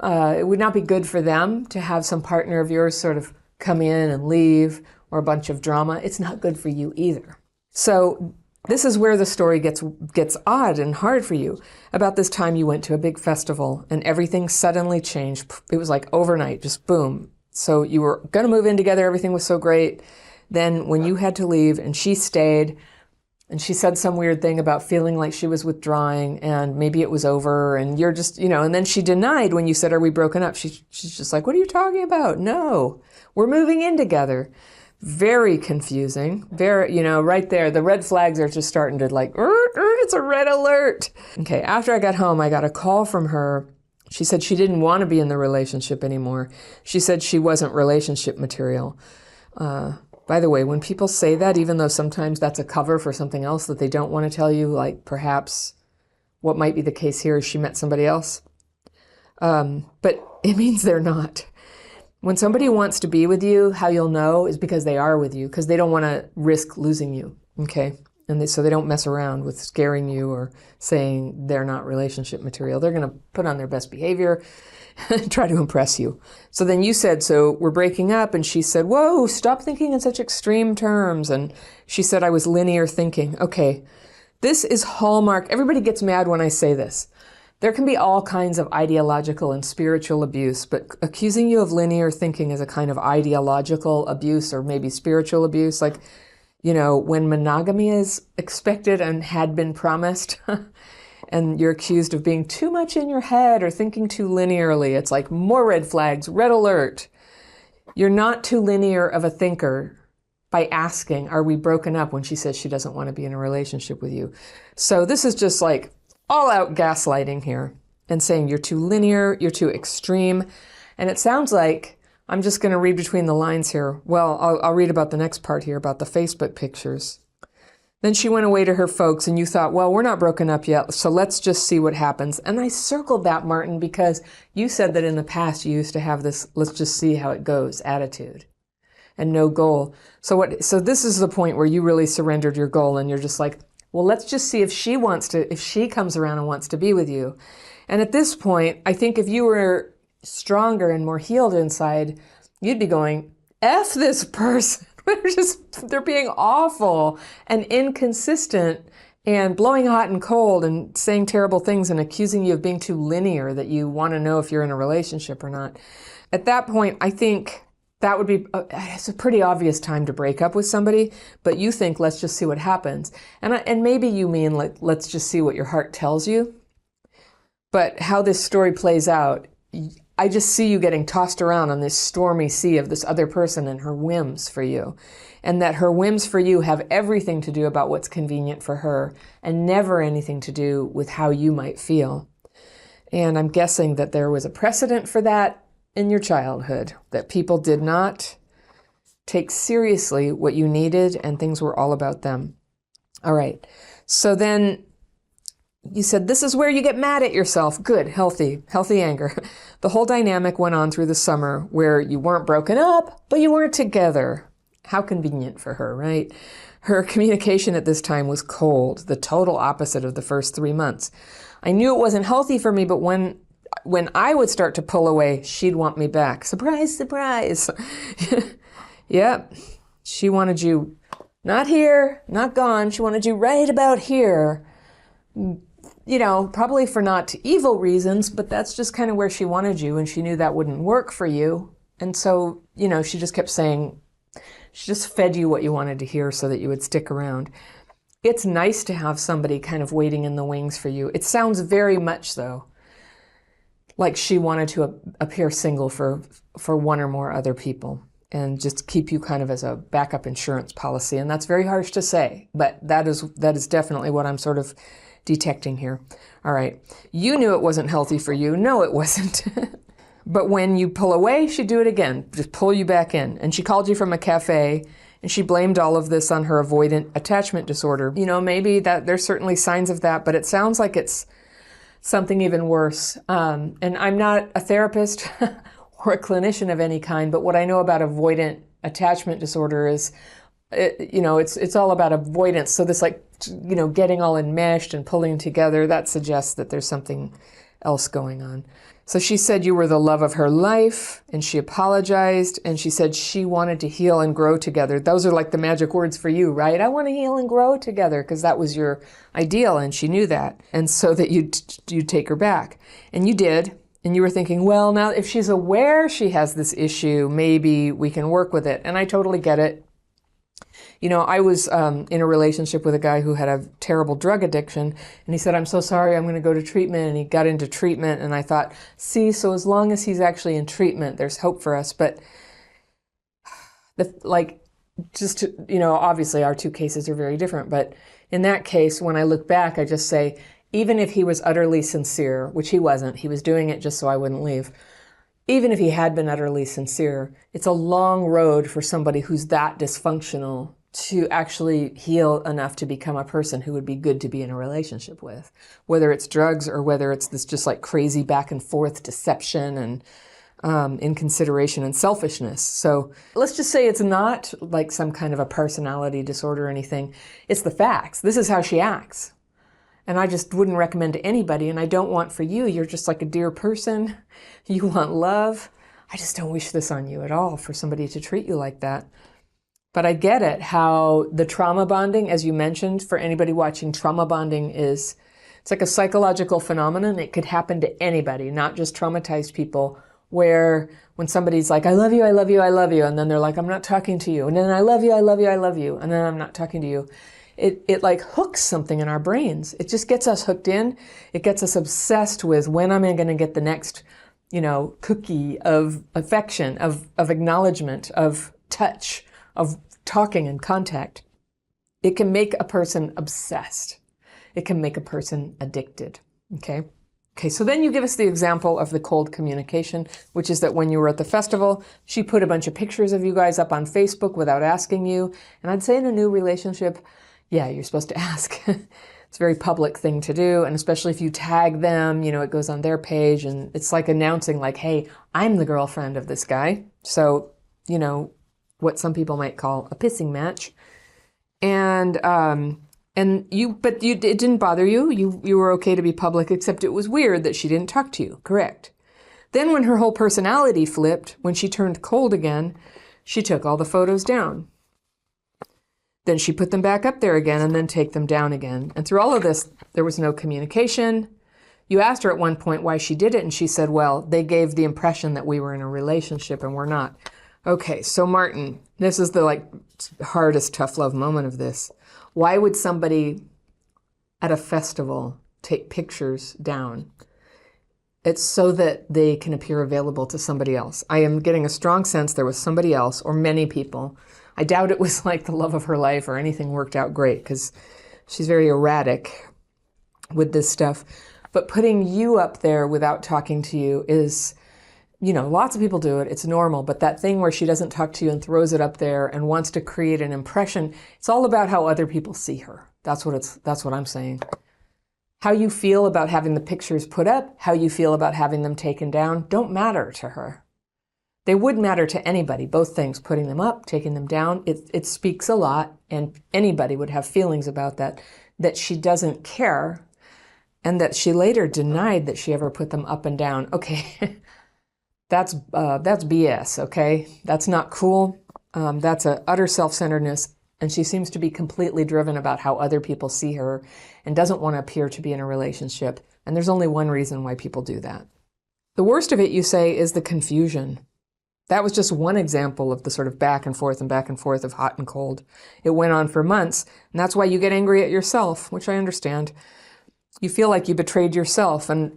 would not be good for them to have some partner of yours sort of come in and leave, or a bunch of drama, it's not good for you either. So this is where the story gets odd and hard for you. About this time you went to a big festival and everything suddenly changed. It was like overnight, just boom. So you were going to move in together. Everything was so great. Then when you had to leave and she stayed and she said some weird thing about feeling like she was withdrawing and maybe it was over and you're just, and then she denied when you said, are we broken up? She's just like, what are you talking about? No, we're moving in together. Very confusing. Very, right there, the red flags are just starting to like, it's a red alert. Okay, after I got home, I got a call from her. She said she didn't want to be in the relationship anymore. She said she wasn't relationship material. By the way, when people say that, even though sometimes that's a cover for something else that they don't want to tell you, like perhaps what might be the case here is she met somebody else. But it means they're not. When somebody wants to be with you, how you'll know is because they are with you, because they don't want to risk losing you, okay? And so they don't mess around with scaring you or saying they're not relationship material. They're going to put on their best behavior and try to impress you. So then you said, so we're breaking up, and she said, whoa, stop thinking in such extreme terms. And she said I was linear thinking. Okay, this is hallmark. Everybody gets mad when I say this. There can be all kinds of ideological and spiritual abuse, but accusing you of linear thinking is a kind of ideological abuse or maybe spiritual abuse, like, when monogamy is expected and had been promised, and you're accused of being too much in your head or thinking too linearly, it's like more red flags, red alert. You're not too linear of a thinker by asking, are we broken up, when she says she doesn't want to be in a relationship with you. So this is just like all out gaslighting here and saying you're too linear, you're too extreme. And it sounds like, I'm just going to read between the lines here. Well, I'll read about the next part here about the Facebook pictures. Then she went away to her folks and you thought, well, we're not broken up yet, so let's just see what happens. And I circled that, Martin, because you said that in the past you used to have this, let's just see how it goes attitude and no goal. So this is the point where you really surrendered your goal and you're just like, well, let's just see if she comes around and wants to be with you. And at this point, I think if you were stronger and more healed inside, you'd be going, F this person. They're being awful and inconsistent and blowing hot and cold and saying terrible things and accusing you of being too linear, that you want to know if you're in a relationship or not. At that point, I think That would be, it's a pretty obvious time to break up with somebody, but you think, let's just see what happens. And maybe you mean, like, let's just see what your heart tells you. But how this story plays out, I just see you getting tossed around on this stormy sea of this other person and her whims for you. And that her whims for you have everything to do about what's convenient for her and never anything to do with how you might feel. And I'm guessing that there was a precedent for that in your childhood, that people did not take seriously what you needed and things were all about them. All right. So then you said, this is where you get mad at yourself. Good, healthy anger. The whole dynamic went on through the summer where you weren't broken up, but you weren't together. How convenient for her, right? Her communication at this time was cold, the total opposite of the first 3 months. I knew it wasn't healthy for me, but when I would start to pull away, she'd want me back. Surprise, surprise. Yep. She wanted you not here, not gone. She wanted you right about here. Probably for not evil reasons, but that's just kind of where she wanted you, and she knew that wouldn't work for you. And so, she just kept saying, she just fed you what you wanted to hear so that you would stick around. It's nice to have somebody kind of waiting in the wings for you. It sounds very much, though, like she wanted to appear single for one or more other people and just keep you kind of as a backup insurance policy. And that's very harsh to say, but that is definitely what I'm sort of detecting here. All right. You knew it wasn't healthy for you. No, it wasn't. But when you pull away, she'd do it again, just pull you back in. And she called you from a cafe, and she blamed all of this on her avoidant attachment disorder. Maybe that there's certainly signs of that, but it sounds like it's something even worse. And I'm not a therapist or a clinician of any kind, but what I know about avoidant attachment disorder is, it's all about avoidance. So this getting all enmeshed and pulling together, that suggests that there's something else going on. So she said you were the love of her life, and she apologized, and she said she wanted to heal and grow together. Those are like the magic words for you, right? I want to heal and grow together, because that was your ideal, and she knew that. And so that you'd take her back. And you did. And you were thinking, well, now if she's aware she has this issue, maybe we can work with it. And I totally get it. I was in a relationship with a guy who had a terrible drug addiction, and he said, I'm so sorry, I'm going to go to treatment. And he got into treatment, and I thought, so as long as he's actually in treatment, there's hope for us. But obviously our two cases are very different. But in that case, when I look back, I just say, even if he was utterly sincere, which he wasn't, he was doing it just so I wouldn't leave. Even if he had been utterly sincere, it's a long road for somebody who's that dysfunctional to actually heal enough to become a person who would be good to be in a relationship with, whether it's drugs or whether it's this just like crazy back and forth deception and inconsideration and selfishness. So let's just say it's not like some kind of a personality disorder or anything. It's the facts. This is how she acts. And I just wouldn't recommend to anybody, and I don't want for you. You're just like a dear person. You want love. I just don't wish this on you at all, for somebody to treat you like that. But I get it, how the trauma bonding, as you mentioned, for anybody watching, trauma bonding it's like a psychological phenomenon. It could happen to anybody, not just traumatized people, where when somebody's like, I love you, I love you, I love you, and then they're like, I'm not talking to you. And then I love you, I love you, I love you, and then I'm not talking to you. It like hooks something in our brains. It just gets us hooked in. It gets us obsessed with, when am I going to get the next, cookie of affection, of acknowledgement, of touch, of talking and contact. It can make a person obsessed. It can make a person addicted. Okay, so then you give us the example of the cold communication, which is that when you were at the festival, she put a bunch of pictures of you guys up on Facebook without asking you. And I'd say in a new relationship, yeah, you're supposed to ask. It's a very public thing to do. And especially if you tag them, it goes on their page, and it's like announcing like, hey, I'm the girlfriend of this guy. So, what some people might call a pissing match. And it didn't bother you. You were okay to be public, except it was weird that she didn't talk to you. Correct. Then when her whole personality flipped, when she turned cold again, she took all the photos down. Then she put them back up there again and then take them down again. And through all of this, there was no communication. You asked her at one point why she did it, and she said, well, they gave the impression that we were in a relationship and we're not. Okay, so Martin, this is the hardest tough love moment of this. Why would somebody at a festival take pictures down? It's so that they can appear available to somebody else. I am getting a strong sense there was somebody else, or many people. I doubt it was like the love of her life or anything worked out great, because she's very erratic with this stuff. But putting you up there without talking to you is, lots of people do it. It's normal. But that thing where she doesn't talk to you and throws it up there and wants to create an impression, it's all about how other people see her. That's what I'm saying. How you feel about having the pictures put up, how you feel about having them taken down, don't matter to her. They would matter to anybody, both things, putting them up, taking them down. It speaks a lot, and anybody would have feelings about that she doesn't care, and that she later denied that she ever put them up and down. Okay, that's BS, okay? That's not cool. That's a utter self-centeredness. And she seems to be completely driven about how other people see her and doesn't want to appear to be in a relationship. And there's only one reason why people do that. The worst of it, you say, is the confusion. That was just one example of the sort of back and forth of hot and cold. It went on for months, and that's why you get angry at yourself, which I understand. You feel like you betrayed yourself, and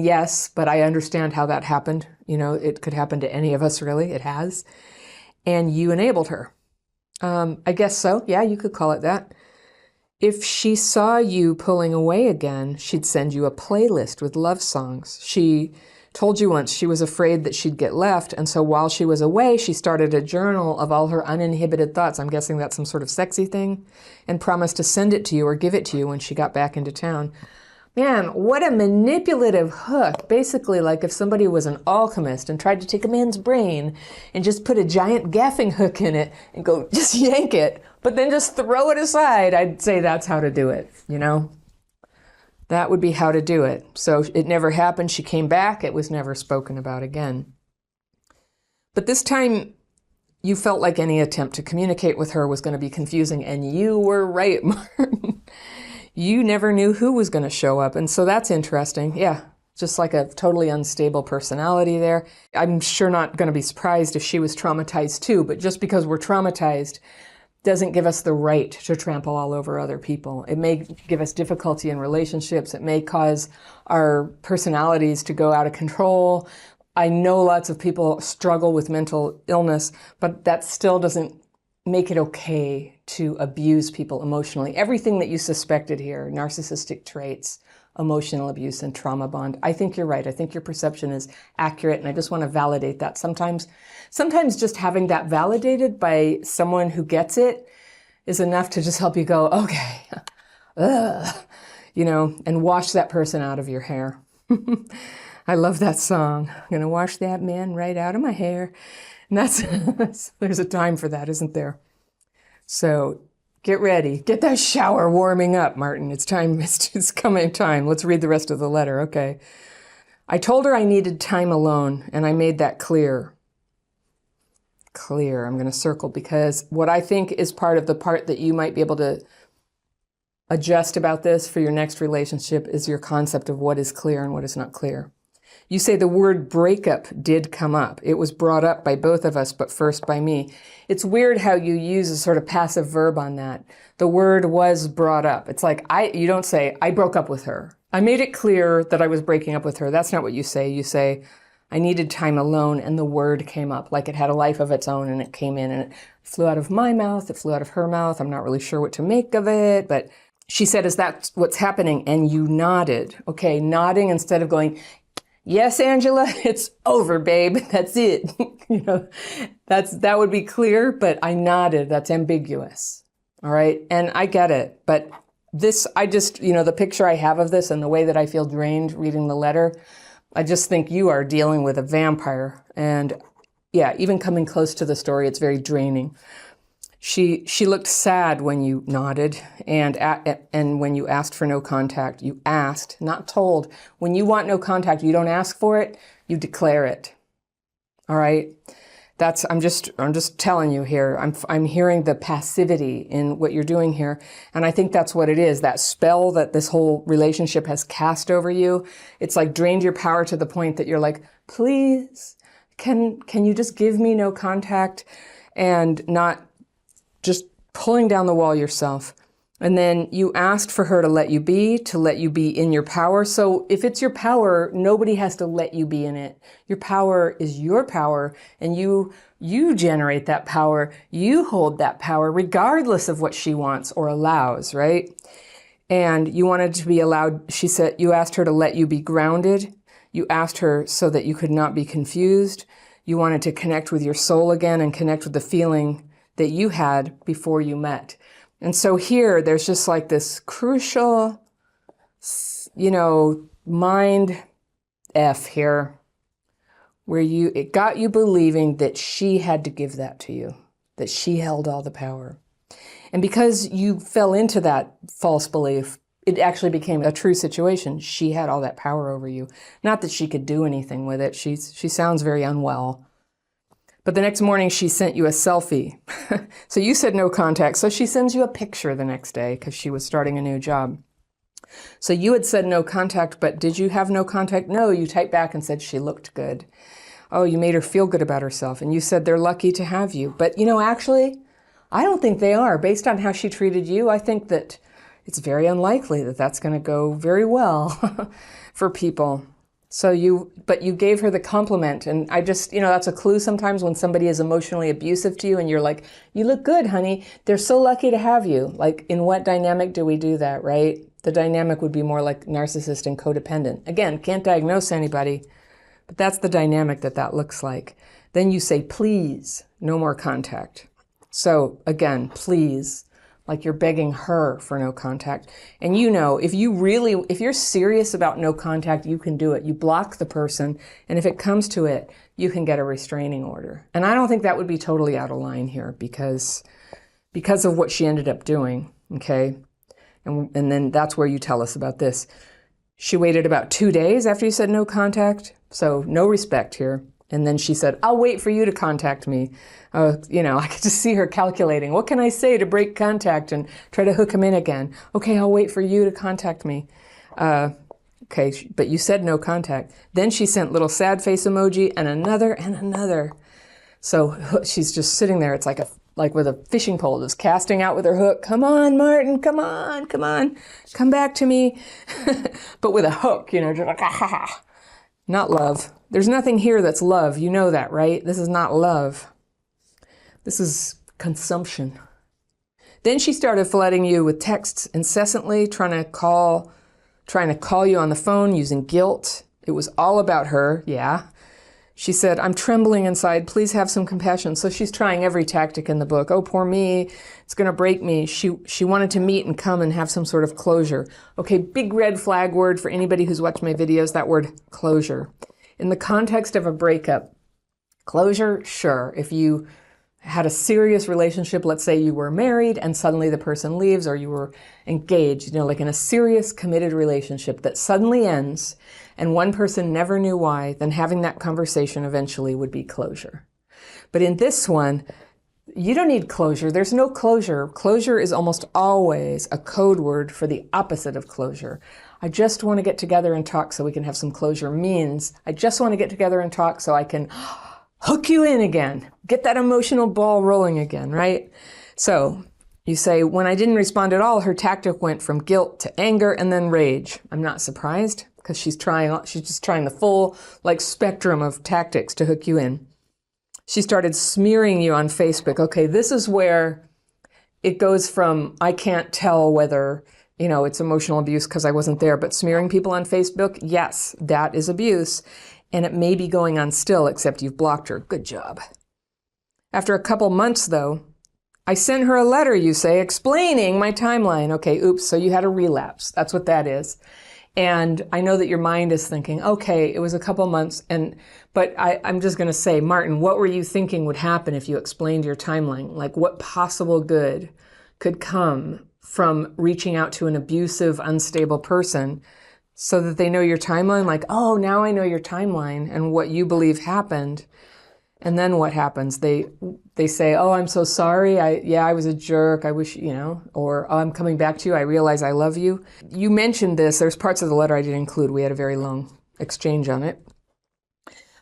yes, but I understand how that happened. It could happen to any of us, really. It has. And you enabled her. I guess so. Yeah, you could call it that. If she saw you pulling away again, she'd send you a playlist with love songs. She told you once she was afraid that she'd get left, and so while she was away, she started a journal of all her uninhibited thoughts. I'm guessing that's some sort of sexy thing, and promised to send it to you or give it to you when she got back into town. Man, what a manipulative hook. Basically, like if somebody was an alchemist and tried to take a man's brain and just put a giant gaffing hook in it and go, just yank it, but then just throw it aside, I'd say that's how to do it, That would be how to do it. So it never happened. She came back. It was never spoken about again. But this time, you felt like any attempt to communicate with her was going to be confusing, and you were right, Martin. You never knew who was going to show up. And so that's interesting. Yeah, just like a totally unstable personality there. I'm sure not going to be surprised if she was traumatized too, but just because we're traumatized doesn't give us the right to trample all over other people. It may give us difficulty in relationships. It may cause our personalities to go out of control. I know lots of people struggle with mental illness, but that still doesn't make it okay to abuse people emotionally. Everything that you suspected here, narcissistic traits, emotional abuse, and trauma bond, I think you're right. I think your perception is accurate, and I just want to validate that. Sometimes just having that validated by someone who gets it is enough to just help you go, okay, and wash that person out of your hair. I love that song. I'm going to wash that man right out of my hair. And there's a time for that, isn't there? So get ready. Get that shower warming up, Martin. It's time. It's coming time. Let's read the rest of the letter. Okay. I told her I needed time alone, and I made that clear. Clear. I'm going to circle, because what I think is part of the part that you might be able to adjust about this for your next relationship is your concept of what is clear and what is not clear. You say the word breakup did come up. It was brought up by both of us, but first by me. It's weird how you use a sort of passive verb on that. The word was brought up. It's like, you don't say, I broke up with her. I made it clear that I was breaking up with her. That's not what you say. You say, I needed time alone, and the word came up like it had a life of its own, and it came in, and it flew out of my mouth. It flew out of her mouth. I'm not really sure what to make of it, but she said, is that what's happening? And you nodded. Okay, nodding instead of going, yes, Angela, it's over, babe. That's it. That would be clear, but I nodded. That's ambiguous. All right. And I get it. But the picture I have of this and the way that I feel drained reading the letter, I just think you are dealing with a vampire. And yeah, even coming close to the story, it's very draining. She looked sad when you nodded, and when you asked for no contact. You asked, not told. When you want no contact, you don't ask for it, you declare it. All right? I'm just telling you here. I'm hearing the passivity in what you're doing here, and I think that's what it is. That spell that this whole relationship has cast over you. It's like drained your power to the point that you're like, please, can you just give me no contact and not just pulling down the wall yourself? And then you asked for her to let you be in your power. So if it's your power, nobody has to let you be in it. Your power is your power, and you generate that power. You hold that power regardless of what she wants or allows, right? And you wanted to be allowed, she said, you asked her to let you be grounded. You asked her so that you could not be confused. You wanted to connect with your soul again and connect with the feeling that you had before you met. And so here, there's just like this crucial, mind F here, where it got you believing that she had to give that to you, that she held all the power. And because you fell into that false belief, it actually became a true situation. She had all that power over you. Not that she could do anything with it. She sounds very unwell. But the next morning, she sent you a selfie. So you said no contact. So she sends you a picture the next day because she was starting a new job. So you had said no contact, but did you have no contact? No, you typed back and said she looked good. Oh, you made her feel good about herself. And you said they're lucky to have you. But, actually, I don't think they are. Based on how she treated you, I think that it's very unlikely that that's going to go very well for people. But you gave her the compliment, and I just, that's a clue sometimes when somebody is emotionally abusive to you and you're like, you look good, honey. They're so lucky to have you. Like, in what dynamic do we do that, right? The dynamic would be more like narcissist and codependent. Again, can't diagnose anybody, but that's the dynamic that looks like. Then you say, please, no more contact. So again, please. Like you're begging her for no contact. And if you're serious about no contact, you can do it. You block the person, and if it comes to it, you can get a restraining order. And I don't think that would be totally out of line here because of what she ended up doing, okay? And then that's where you tell us about this. She waited about 2 days after you said no contact, so no respect here. And then she said, I'll wait for you to contact me. I could just see her calculating. What can I say to break contact and try to hook him in again? Okay, I'll wait for you to contact me. Okay, but you said no contact. Then she sent little sad face emoji and another and another. So she's just sitting there. It's like with a fishing pole, just casting out with her hook. Come on, Martin, come on, come back to me. But with a hook, just like, ha ha ha. Not love. There's nothing here that's love. You know that, right? This is not love. This is consumption. Then she started flooding you with texts incessantly, trying to call you on the phone using guilt. It was all about her, yeah. She said, I'm trembling inside. Please have some compassion. So she's trying every tactic in the book. Oh, poor me. It's going to break me. She wanted to meet and come and have some sort of closure. Okay, big red flag word for anybody who's watched my videos, that word closure. In the context of a breakup, closure, sure. If you had a serious relationship, let's say you were married and suddenly the person leaves, or you were engaged, like in a serious committed relationship that suddenly ends and one person never knew why, then having that conversation eventually would be closure. But in this one, you don't need closure. There's no closure. Closure is almost always a code word for the opposite of closure. I just want to get together and talk so we can have some closure means I just want to get together and talk so I can hook you in again, get that emotional ball rolling again, right? So you say, when I didn't respond at all, her tactic went from guilt to anger and then rage. I'm not surprised because she's just trying the full spectrum of tactics to hook you in. She started smearing you on Facebook. Okay, this is where it goes from, I can't tell whether, it's emotional abuse because I wasn't there, but smearing people on Facebook, yes, that is abuse. And it may be going on still, except you've blocked her. Good job. After a couple months, though, I sent her a letter, you say, explaining my timeline. Okay, oops, so you had a relapse. That's what that is. And I know that your mind is thinking, okay, it was a couple months, but I'm just going to say, Martin, what were you thinking would happen if you explained your timeline? Like, what possible good could come from reaching out to an abusive, unstable person so that they know your timeline? Like, oh, now I know your timeline and what you believe happened. And then what happens? They say, oh, I'm so sorry. I was a jerk. I wish, or oh, I'm coming back to you. I realize I love you. You mentioned this. There's parts of the letter I didn't include. We had a very long exchange on it.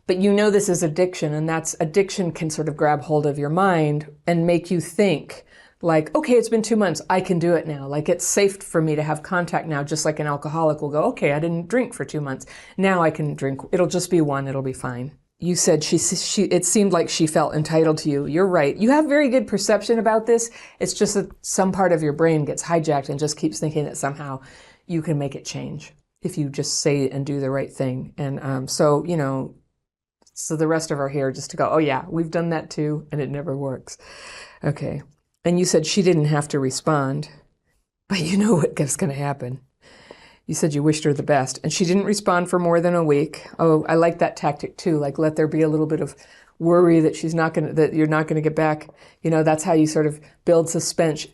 But you know this is addiction, and that's addiction can sort of grab hold of your mind and make you think like, okay, it's been 2 months. I can do it now. Like, it's safe for me to have contact now, just like an alcoholic will go, okay, I didn't drink for 2 months. Now I can drink. It'll just be one. It'll be fine. You said it seemed like she felt entitled to you. You're right. You have very good perception about this. It's just that some part of your brain gets hijacked and just keeps thinking that somehow you can make it change if you just say and do the right thing. And so the rest of our hair just to go, oh yeah, we've done that too, and it never works. Okay. And you said she didn't have to respond, but you know what was going to happen. You said you wished her the best, and she didn't respond for more than a week. Oh, I like that tactic too. Like, let there be a little bit of worry that that you're not going to get back. That's how you sort of build suspense.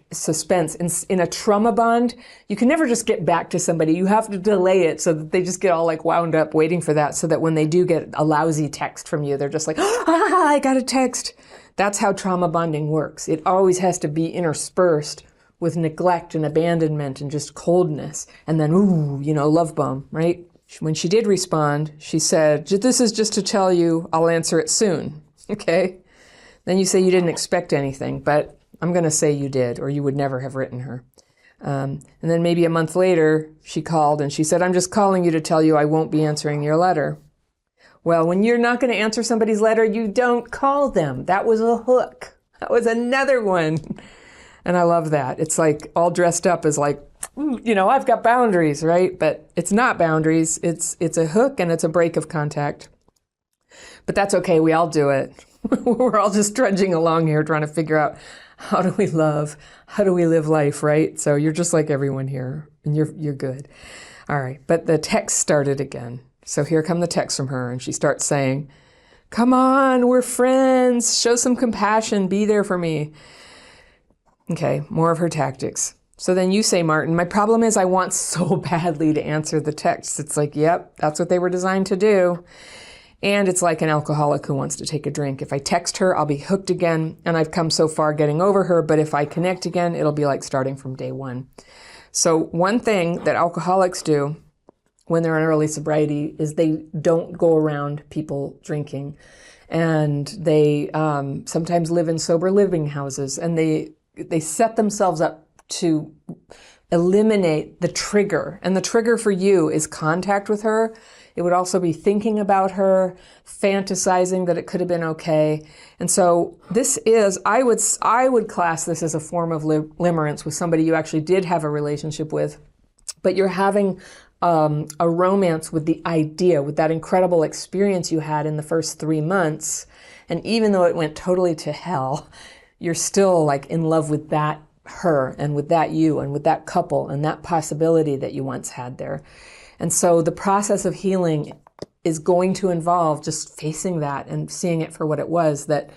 In a trauma bond, you can never just get back to somebody. You have to delay it so that they just get all like wound up waiting for that, so that when they do get a lousy text from you, they're just like, I got a text. That's how trauma bonding works. It always has to be interspersed with neglect and abandonment and just coldness. And then, love bomb, right? When she did respond, she said, this is just to tell you I'll answer it soon. Okay? Then you say you didn't expect anything, but I'm going to say you did, or you would never have written her. And then maybe a month later, she called and she said, I'm just calling you to tell you I won't be answering your letter. Well, when you're not going to answer somebody's letter, you don't call them. That was a hook. That was another one. And I love that. It's like all dressed up as like, I've got boundaries, right? But it's not boundaries. It's a hook and it's a break of contact. But that's okay. We all do it. We're all just trudging along here trying to figure out, how do we love? How do we live life, right? So you're just like everyone here, and you're good. All right. But the text started again. So here come the texts from her, and she starts saying, come on, we're friends. Show some compassion. Be there for me. Okay, more of her tactics. So then you say, Martin, my problem is I want so badly to answer the texts. It's like, yep, that's what they were designed to do. And it's like an alcoholic who wants to take a drink. If I text her, I'll be hooked again, and I've come so far getting over her, but if I connect again, it'll be like starting from day one. So one thing that alcoholics do when they're in early sobriety is they don't go around people drinking. And they sometimes live in sober living houses, and they set themselves up to eliminate the trigger. And the trigger for you is contact with her. It would also be thinking about her, fantasizing that it could have been okay. And so this is, I would class this as a form of limerence with somebody you actually did have a relationship with, but you're having a romance with the idea, with that incredible experience you had in the first 3 months. And even though it went totally to hell, you're still like in love with that her and with that you and with that couple and that possibility that you once had there. And so the process of healing is going to involve just facing that and seeing it for what it was, that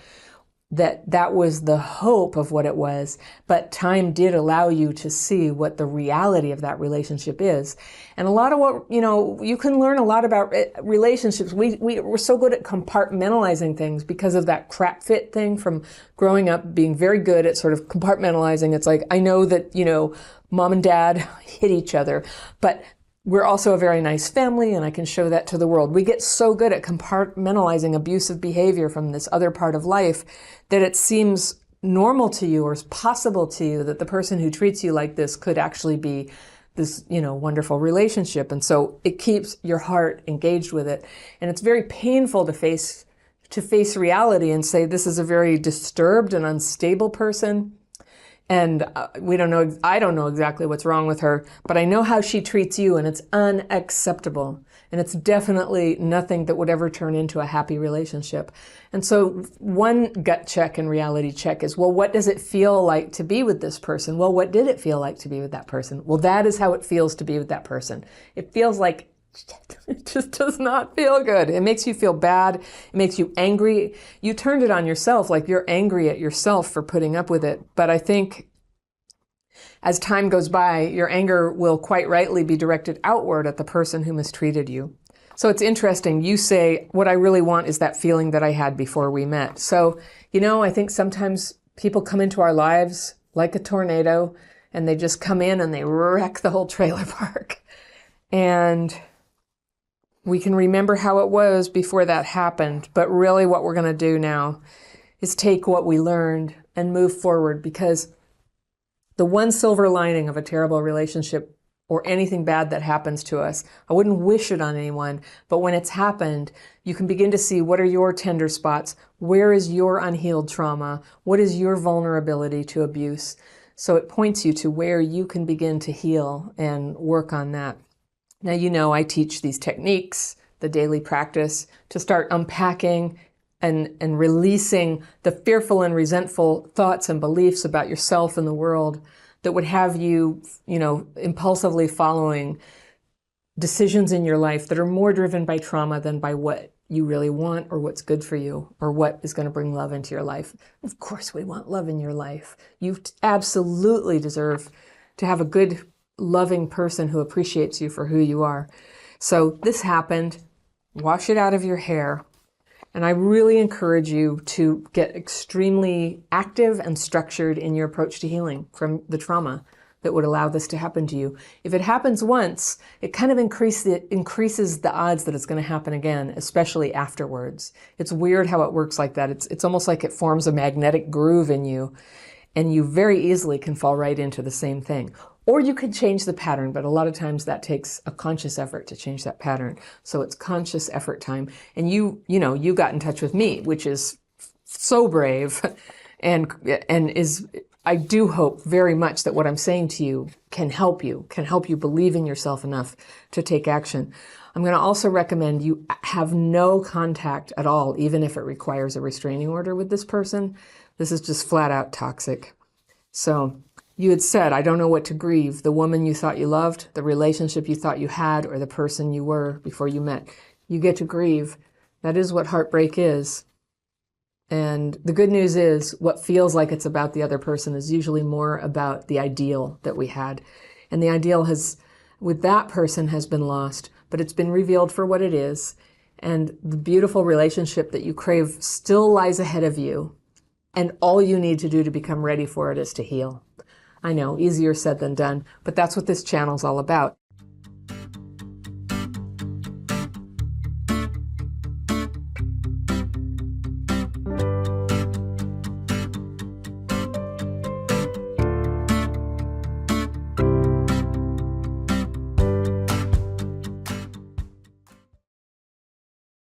was the hope of what it was, but time did allow you to see what the reality of that relationship is. And a lot of what, you can learn a lot about relationships. We're so good at compartmentalizing things because of that crap fit thing from growing up being very good at sort of compartmentalizing. It's like, I know that, mom and dad hit each other, but we're also a very nice family, and I can show that to the world. We get so good at compartmentalizing abusive behavior from this other part of life that it seems normal to you or possible to you that the person who treats you like this could actually be this, wonderful relationship. And so it keeps your heart engaged with it. And it's very painful to face reality and say, this is a very disturbed and unstable person. And I don't know exactly what's wrong with her, but I know how she treats you, and it's unacceptable. And it's definitely nothing that would ever turn into a happy relationship. And so one gut check and reality check is, well, what does it feel like to be with this person? Well, what did it feel like to be with that person? Well, that is how it feels to be with that person. It feels like it just does not feel good. It makes you feel bad. It makes you angry. You turned it on yourself, like you're angry at yourself for putting up with it. But I think as time goes by, your anger will quite rightly be directed outward at the person who mistreated you. So it's interesting. You say, what I really want is that feeling that I had before we met. So, I think sometimes people come into our lives like a tornado, and they just come in and they wreck the whole trailer park. And We can remember how it was before that happened, but really what we're going to do now is take what we learned and move forward, because the one silver lining of a terrible relationship or anything bad that happens to us, I wouldn't wish it on anyone, but when it's happened, you can begin to see what are your tender spots, where is your unhealed trauma, what is your vulnerability to abuse. So it points you to where you can begin to heal and work on that. Now, you know, I teach these techniques, the daily practice, to start unpacking and releasing the fearful and resentful thoughts and beliefs about yourself and the world that would have you, impulsively following decisions in your life that are more driven by trauma than by what you really want or what's good for you or what is going to bring love into your life. Of course, we want love in your life. You absolutely deserve to have a good, loving person who appreciates you for who you are. So this happened. Wash it out of your hair. And I really encourage you to get extremely active and structured in your approach to healing from the trauma that would allow this to happen to you. If it happens once, it kind of increases the odds that it's going to happen again, especially afterwards. It's weird how it works like that. It's almost like it forms a magnetic groove in you, and you very easily can fall right into the same thing. Or you could change the pattern, but a lot of times that takes a conscious effort to change that pattern. So it's conscious effort time. And you got in touch with me, which is so brave, and is, I do hope very much that what I'm saying to you can help you believe in yourself enough to take action. I'm going to also recommend you have no contact at all, even if it requires a restraining order with this person. This is just flat out toxic. So you had said, I don't know what to grieve, the woman you thought you loved, the relationship you thought you had, or the person you were before you met. You get to grieve. That is what heartbreak is. And the good news is what feels like it's about the other person is usually more about the ideal that we had. And the ideal with that person has been lost, but it's been revealed for what it is. And the beautiful relationship that you crave still lies ahead of you. And all you need to do to become ready for it is to heal. I know, easier said than done, but that's what this channel's all about.